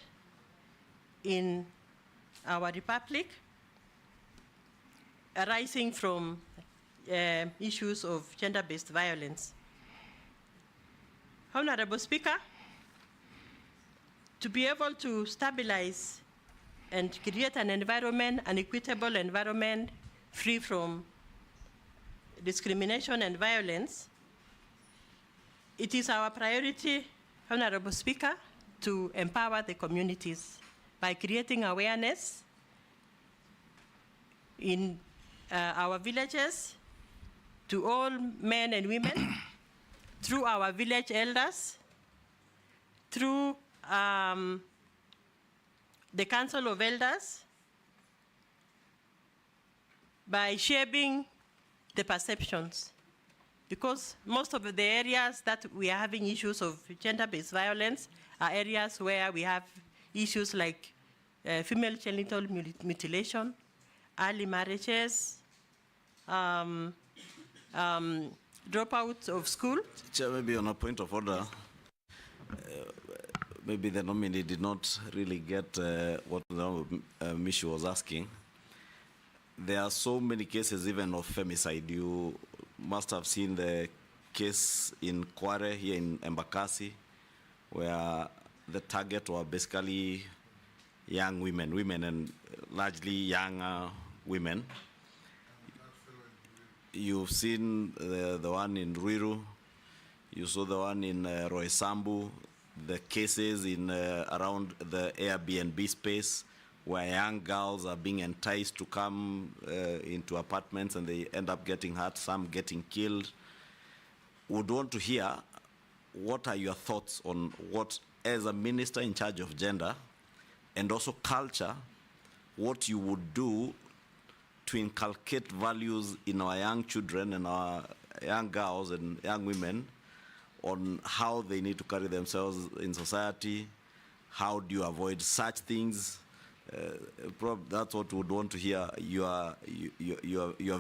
in our republic arising from issues of gender-based violence. Honorable Speaker, to be able to stabilize and create an environment, an equitable environment free from discrimination and violence, it is our priority, Honorable Speaker, to empower the communities by creating awareness in our villages to all men and women, through our village elders, through the Council of Elders by shaping the perceptions. Because most of the areas that we are having issues of gender-based violence are areas where we have issues like female genital mutilation, early marriages, dropouts of school. Chair, maybe on a point of order, maybe the nominee did not really get what the Mishi was asking. There are so many cases even of femicide. You must have seen the case in Kware here in Embakasi, where the target were basically young women and largely younger women. You've seen the one in Ruiru, you saw the one in Roysambu, the cases in around the Airbnb space where young girls are being enticed to come into apartments and they end up getting hurt, some getting killed. Would want to hear what are your thoughts on what, as a minister in charge of gender and also culture, what you would do to inculcate values in our young children and our young girls and young women on how they need to carry themselves in society. How do you avoid such things? That's what we would want to hear, your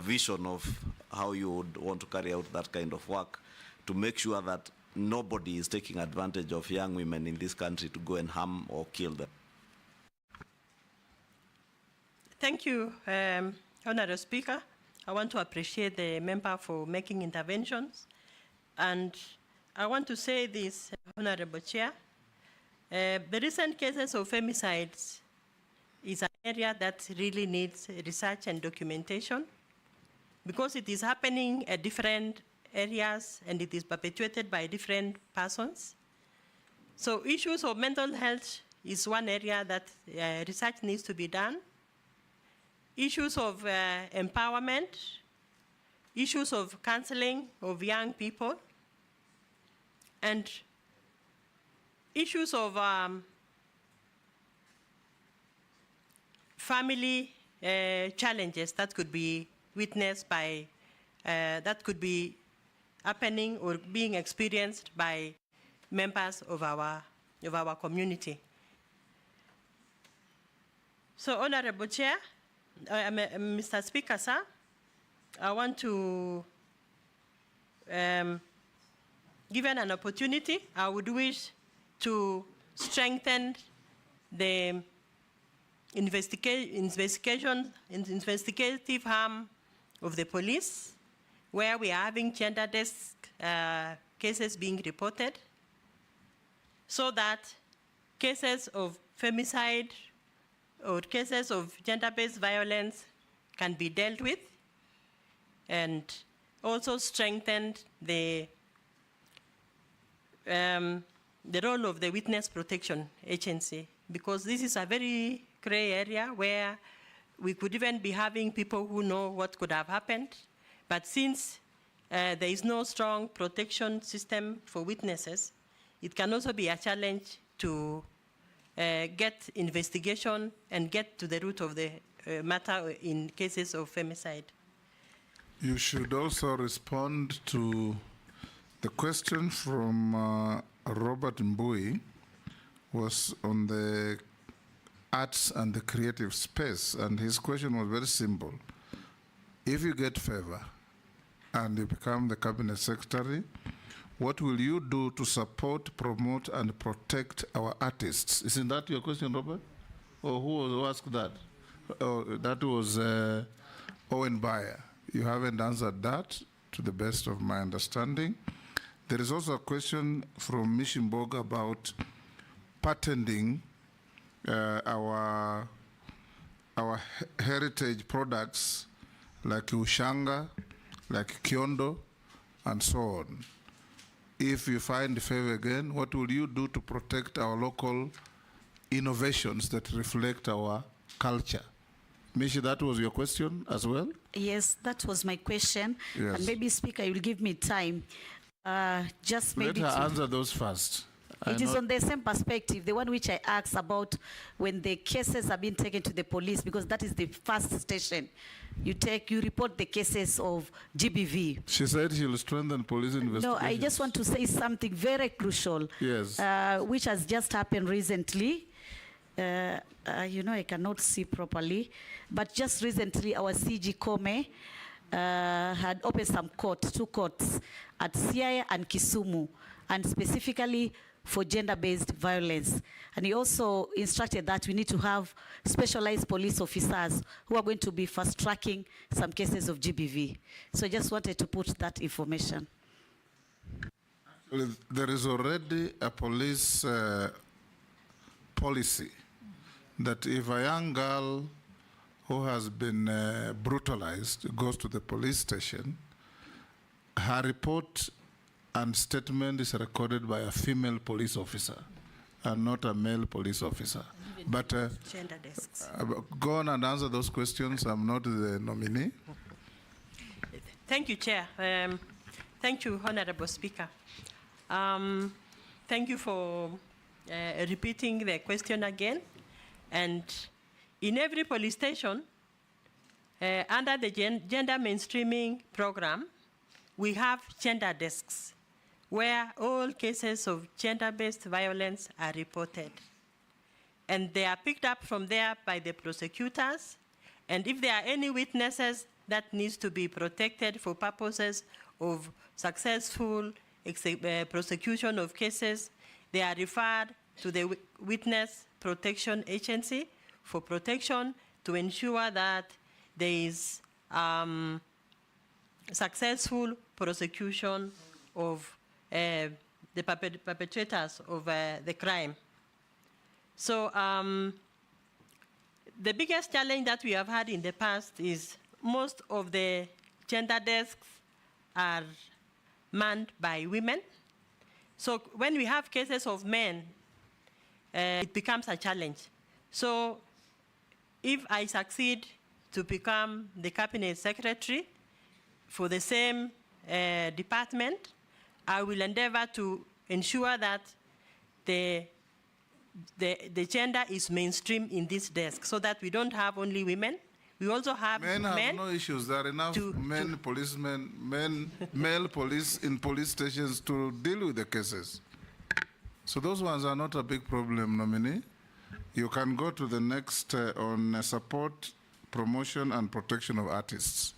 vision of how you would want to carry out that kind of work to make sure that nobody is taking advantage of young women in this country to go and harm or kill them. Thank you, Honourable Speaker. I want to appreciate the member for making interventions. And I want to say this, Honourable Chair. The recent cases of femicides is an area that really needs research and documentation because it is happening at different areas and it is perpetuated by different persons. So issues of mental health is one area that research needs to be done. Issues of empowerment, issues of counseling of young people, and issues of family challenges that could be witnessed by, that could be happening or being experienced by members of our community. So, Honourable Chair, Mr. Speaker, sir, I want to, given an opportunity, I would wish to strengthen the investigative arm of the police, where we are having gender desk cases being reported, so that cases of femicide or cases of gender-based violence can be dealt with, and also strengthen the role of the Witness Protection Agency, because this is a very gray area where we could even be having people who know what could have happened, but since there is no strong protection system for witnesses, it can also be a challenge to get investigation and get to the root of the matter in cases of femicide. You should also respond to the question from Robert Mbui was on the arts and the creative space, and his question was very simple. If you get favor and you become the cabinet secretary, what will you do to support, promote, and protect our artists? Isn't that your question, Robert? Or who asked that? Oh, that was Owen Bayer. You haven't answered that, to the best of my understanding. There is also a question from Mishimbog about patenting our heritage products like Ushanga, like Kiondo, and so on. If you find favor again, what will you do to protect our local innovations that reflect our culture? Mishi, that was your question as well? Yes, that was my question. Yes. And maybe, Speaker, you will give me time. Just maybe let her answer those first. It is on the same perspective, the one which I asked about when the cases have been taken to the police, because that is the first station. You report the cases of GBV. She said she will strengthen police investigations. No, I just want to say something very crucial, yes, which has just happened recently. You know, I cannot see properly, but just recently our CG Kome had opened some two courts at Siaya and Kisumu, and specifically for gender-based violence. And he also instructed that we need to have specialized police officers who are going to be fast-tracking some cases of GBV. So I just wanted to put that information. There is already a police policy that if a young girl who has been brutalized goes to the police station, her report and statement is recorded by a female police officer and not a male police officer. But Gender desks. Go on and answer those questions. I'm not the nominee. Thank you, Chair. Thank you, Honorable Speaker. Thank you for repeating the question again. And in every police station, under the gender mainstreaming program, we have gender desks where all cases of gender-based violence are reported. And they are picked up from there by the prosecutors. And if there are any witnesses that needs to be protected for purposes of successful prosecution of cases, they are referred to the Witness Protection Agency for protection to ensure that there is successful prosecution of the perpetrators of the crime. So the biggest challenge that we have had in the past is most of the gender desks are manned by women. So when we have cases of men, it becomes a challenge. So if I succeed to become the cabinet secretary for the same department, I will endeavor to ensure that the gender is mainstream in this desk so that we don't have only women. We also have men. Have no issues. There are enough male police in police stations to deal with the cases. So those ones are not a big problem, nominee. You can go to the next on support, promotion, and protection of artists.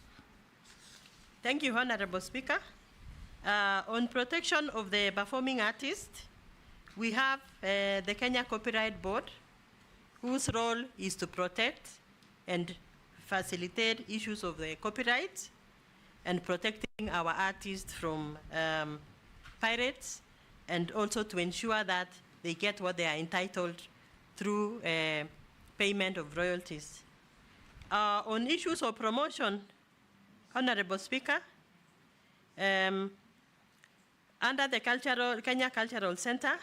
Thank you, Honorable Speaker. On protection of the performing artist, we have the Kenya Copyright Board, whose role is to protect and facilitate issues of the copyright and protecting our artists from pirates, and also to ensure that they get what they are entitled through payment of royalties. On issues of promotion, Honorable Speaker, under the Kenya Cultural Center,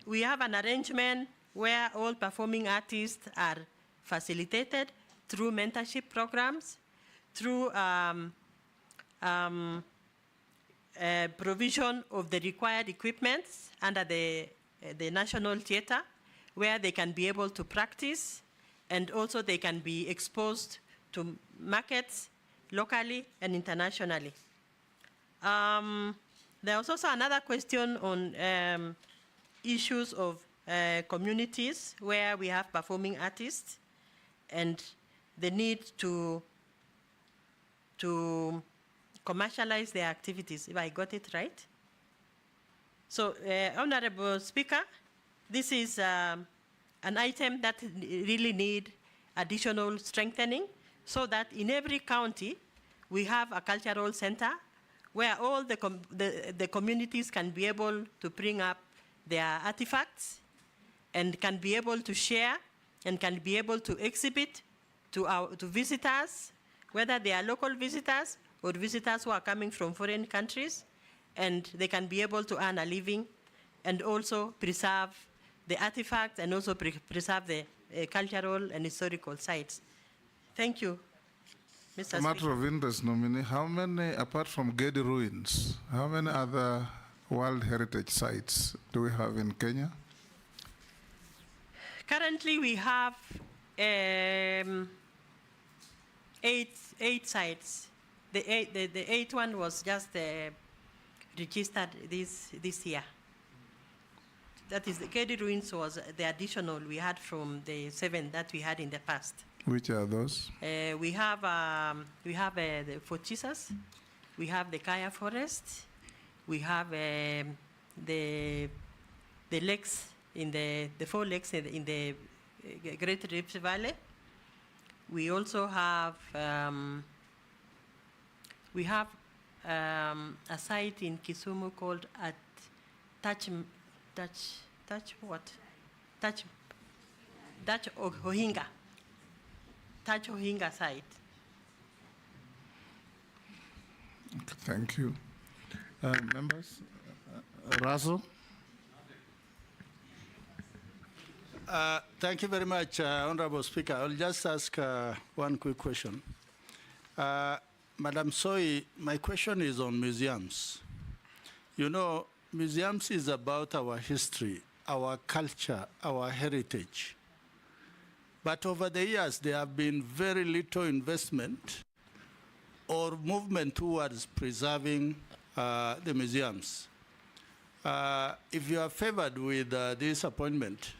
we have an arrangement where all performing artists are facilitated through mentorship programs, through provision of the required equipments under the National Theatre, where they can be able to practice, and also they can be exposed to markets locally and internationally. There was also another question on issues of communities where we have performing artists and the need to commercialize their activities, if I got it right. So, Honorable Speaker, this is an item that really need additional strengthening so that in every county we have a cultural center where all the communities can be able to bring up their artifacts and can be able to share and can be able to exhibit to visitors, whether they are local visitors or visitors who are coming from foreign countries, and they can be able to earn a living and also preserve the artifacts and also preserve the cultural and historical sites. Thank you, Mr. Speaker. A matter of interest, nominee, how many, apart from Gedi ruins, how many other World Heritage Sites do we have in Kenya? Currently, we have 8 sites. The eighth one was just registered this year. That is, the Kedi ruins was the additional we had from the 7 that we had in the past. Which are those? We have the Fort Jesus, we have the Kaya Forest, we have the lakes in the 4 lakes in the Great Rift Valley. We also have a site in Kisumu called at Touch Ohinga. Touch Ohinga site. Okay, thank you. Members? Razo? Thank you very much, Honorable Speaker. I'll just ask one quick question. Madam SOI, my question is on museums. You know, museums is about our history, our culture, our heritage. But over the years, there have been very little investment or movement towards preserving the museums. If you are favored with this appointment,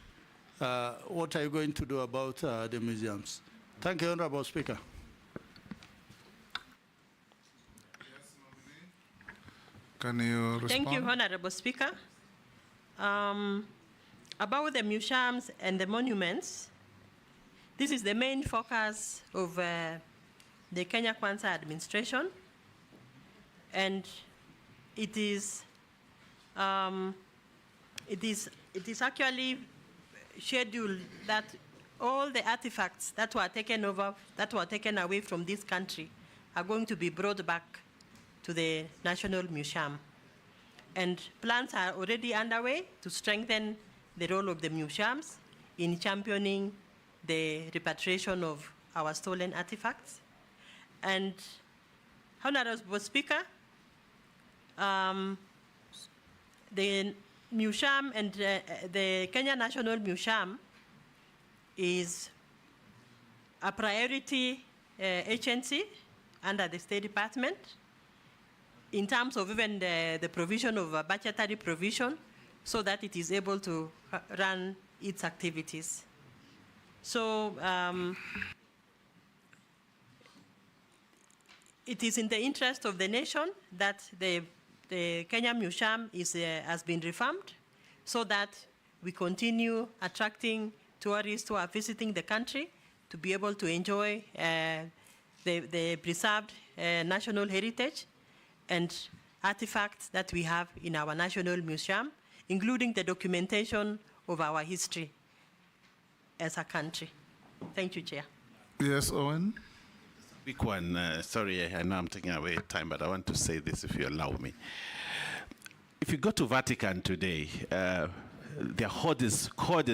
what are you going to do about the museums? Thank you, Honorable Speaker. Can you respond? Thank you, Honorable Speaker. About the museums and the monuments, this is the main focus of the Kenya Kwanza administration, and it is actually scheduled that all the artifacts that were taken away from this country are going to be brought back to the National Museum. And plans are already underway to strengthen the role of the museums in championing the repatriation of our stolen artifacts. And Honorable Speaker, the museum and the Kenya National Museum is a priority agency under the State Department in terms of even the provision of a budgetary provision so that it is able to run its activities. So it is in the interest of the nation that the Kenya Museum has been reformed so that we continue attracting tourists who are visiting the country to be able to enjoy the preserved national heritage and artifacts that we have in our National Museum, including the documentation of our history as a country. Thank you, Chair. Yes, Owen? Quick one. Sorry, I know I'm taking away time, but I want to say this if you allow me. If you go to Vatican today, there are hordes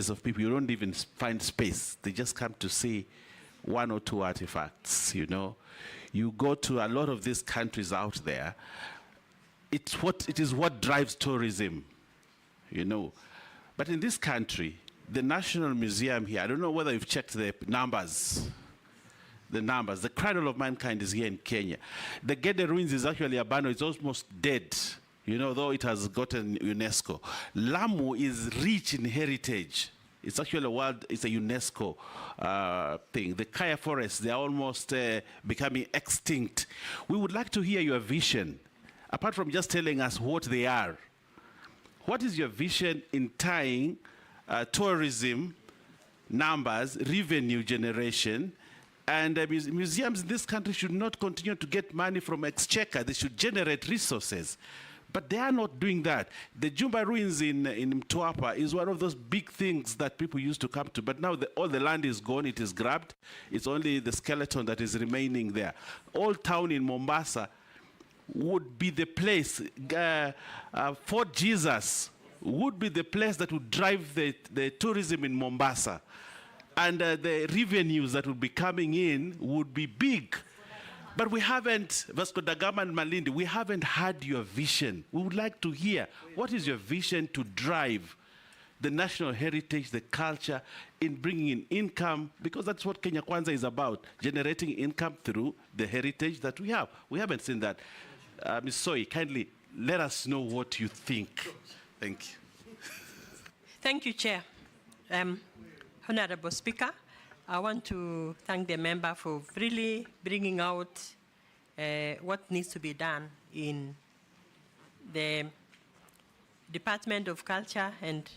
of people. You don't even find space. They just come to see 1 or 2 artifacts, you know. You go to a lot of these countries out there, it is what drives tourism, you know. But in this country, the National Museum here, I don't know whether you've checked the numbers. The cradle of mankind is here in Kenya. The Gede ruins is actually abandoned. It's almost dead, you know, though it has gotten UNESCO. Lamu is rich in heritage. It's actually it's a UNESCO thing. The Kaya forests, they're almost becoming extinct. We would like to hear your vision, apart from just telling us what they are. What is your vision in tying tourism, numbers, revenue generation, and museums in this country should not continue to get money from exchequer. They should generate resources. But they are not doing that. The Jumba ruins in Mtwapa is one of those big things that people used to come to. But now all the land is gone. It is grabbed. It's only the skeleton that is remaining there. Old Town in Mombasa would be the place. Fort Jesus would be the place that would drive the tourism in Mombasa. And the revenues that would be coming in would be big. But we haven't, Vasco da Gama and Malindi, we haven't had your vision. We would like to hear, what is your vision to drive the national heritage, the culture, in bringing in income, because that's what Kenya Kwanza is about, generating income through the heritage that we have. We haven't seen that. Ms. SOI, kindly let us know what you think. Thank you. Thank you, Chair. Honorable Speaker, I want to thank the member for really bringing out what needs to be done in the Department of Culture and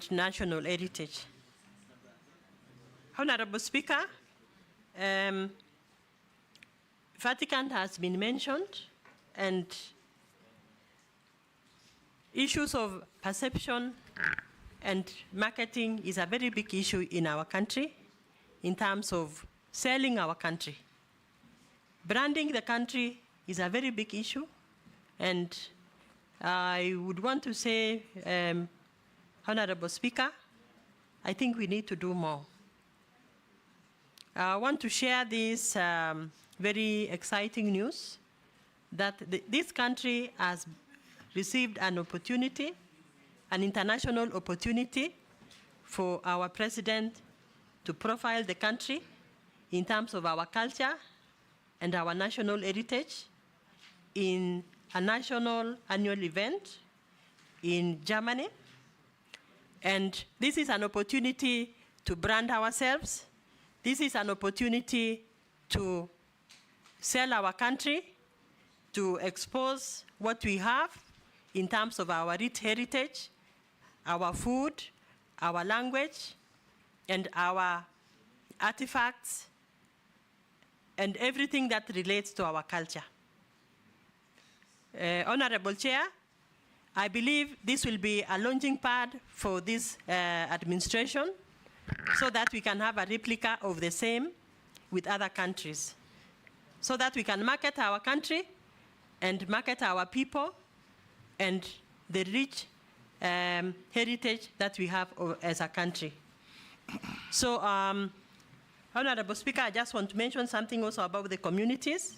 National Heritage. Honorable Speaker, Vatican has been mentioned, and issues of perception and marketing is a very big issue in our country in terms of selling our country. Branding the country is a very big issue, and I would want to say, Honorable Speaker, I think we need to do more. I want to share this very exciting news that this country has received an opportunity, an international opportunity for our president to profile the country in terms of our culture and our national heritage in a national annual event in Germany. And this is an opportunity to brand ourselves. This is an opportunity to sell our country, to expose what we have in terms of our rich heritage, our food, our language, and our artifacts, and everything that relates to our culture. Honorable Chair, I believe this will be a launching pad for this administration so that we can have a replica of the same with other countries, so that we can market our country and market our people and the rich heritage that we have as a country. So, Honorable Speaker, I just want to mention something also about the communities.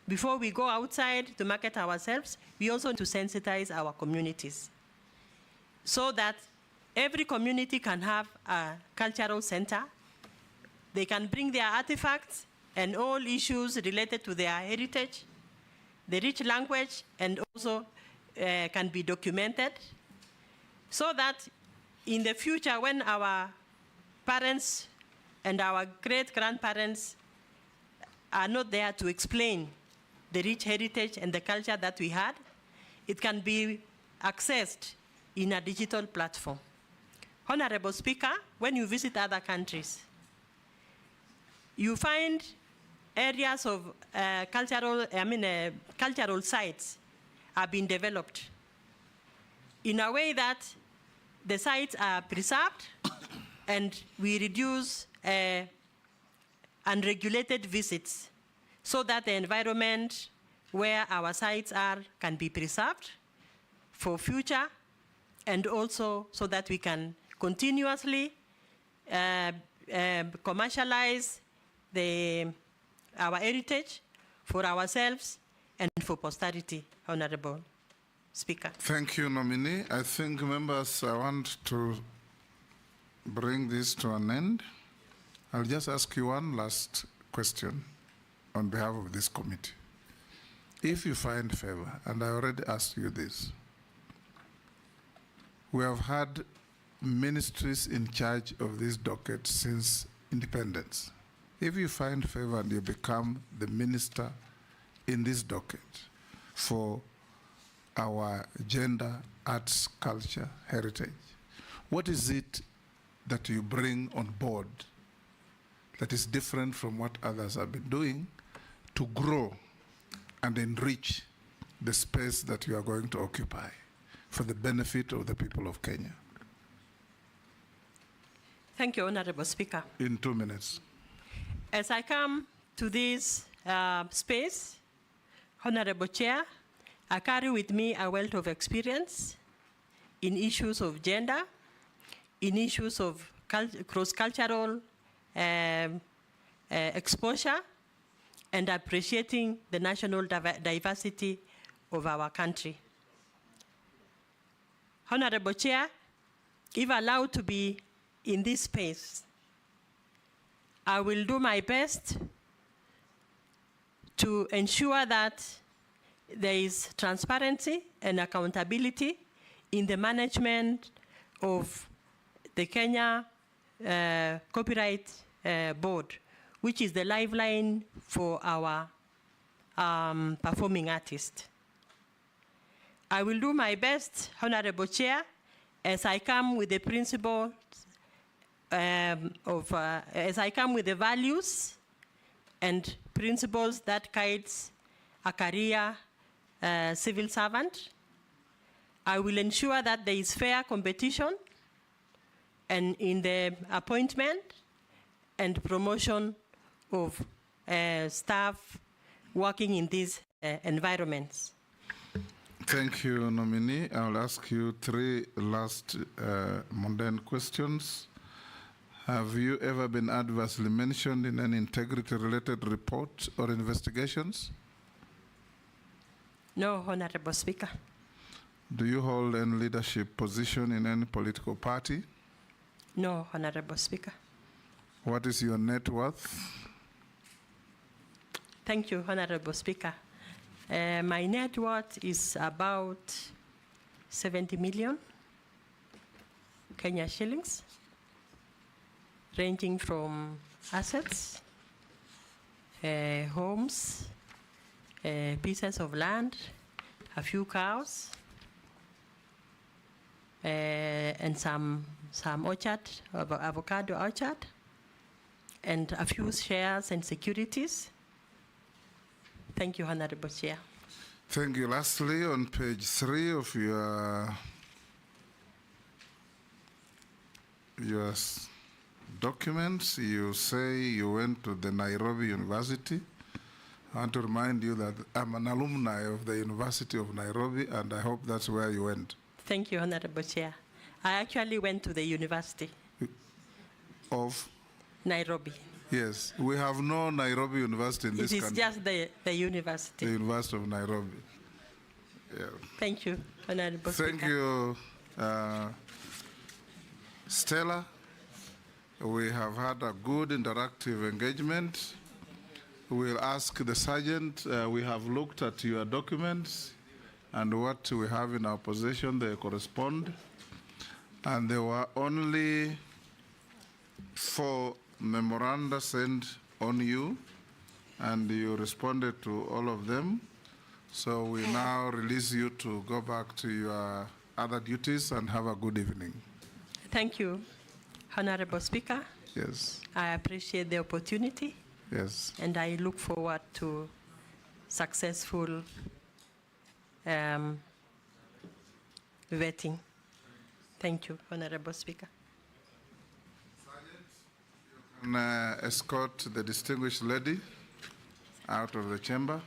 Before we go outside to market ourselves, we also need to sensitize our communities so that every community can have a cultural center. They can bring their artifacts and all issues related to their heritage, the rich language, and also can be documented so that in the future when our parents and our great-grandparents are not there to explain the rich heritage and the culture that we had, it can be accessed in a digital platform. Honorable Speaker, when you visit other countries, you find areas of cultural sites are being developed in a way that the sites are preserved and we reduce unregulated visits so that the environment where our sites are can be preserved for future, and also so that we can continuously commercialize our heritage for ourselves and for posterity, Honorable Speaker. Thank you, Nominee. I think, members, I want to bring this to an end. I'll just ask you one last question on behalf of this committee. If you find favor, and I already asked you this, we have had ministries in charge of this docket since independence. If you find favor and you become the minister in this docket for our gender, arts, culture, heritage, what is it that you bring on board that is different from what others have been doing to grow and enrich the space that you are going to occupy for the benefit of the people of Kenya? Thank you, Honorable Speaker. In 2 minutes. As I come to this space, Honorable Chair, I carry with me a wealth of experience in issues of gender, in issues of cross-cultural exposure and appreciating the national diversity of our country. Honorable Chair, if allowed to be in this space, I will do my best to ensure that there is transparency and accountability in the management of the Kenya Copyright Board, which is the lifeline for our performing artists. I will do my best, Honorable Chair, as I come with the principles as I come with the values and principles that guides a career civil servant. I will ensure that there is fair competition and in the appointment and promotion of staff working in these environments. Thank you, nominee. I'll ask you 3 last mundane questions. Have you ever been adversely mentioned in any integrity-related report or investigations? No, Honorable Speaker. Do you hold any leadership position in any political party? No, Honorable Speaker. What is your net worth? Thank you, Honorable Speaker. My net worth is about 70 million Kenya shillings, ranging from assets, homes, pieces of land, a few cows, and some orchard, avocado orchard, and a few shares and securities. Thank you, Honorable Chair. Thank you. Lastly, on page 3 of your documents, you say you went to the Nairobi University. I want to remind you that I'm an alumni of the University of Nairobi, and I hope that's where you went. Thank you, Honorable Chair. I actually went to the University of Nairobi. Yes, we have no Nairobi University in this country. It is just the university. The University of Nairobi. Yeah. Thank you, Honorable Thank Speaker. you, Stella. We have had a good interactive engagement. We'll ask the sergeant. We have looked at your documents and what we have in our possession, they correspond. And there were only 4 memoranda sent on you, and you responded to all of them. So we now release you to go back to your other duties and have a good evening. Thank you, Honorable Speaker. Yes. I appreciate the opportunity. Yes. And I look forward to successful vetting. Thank you, Honorable Speaker. And escort the distinguished lady out of the chamber.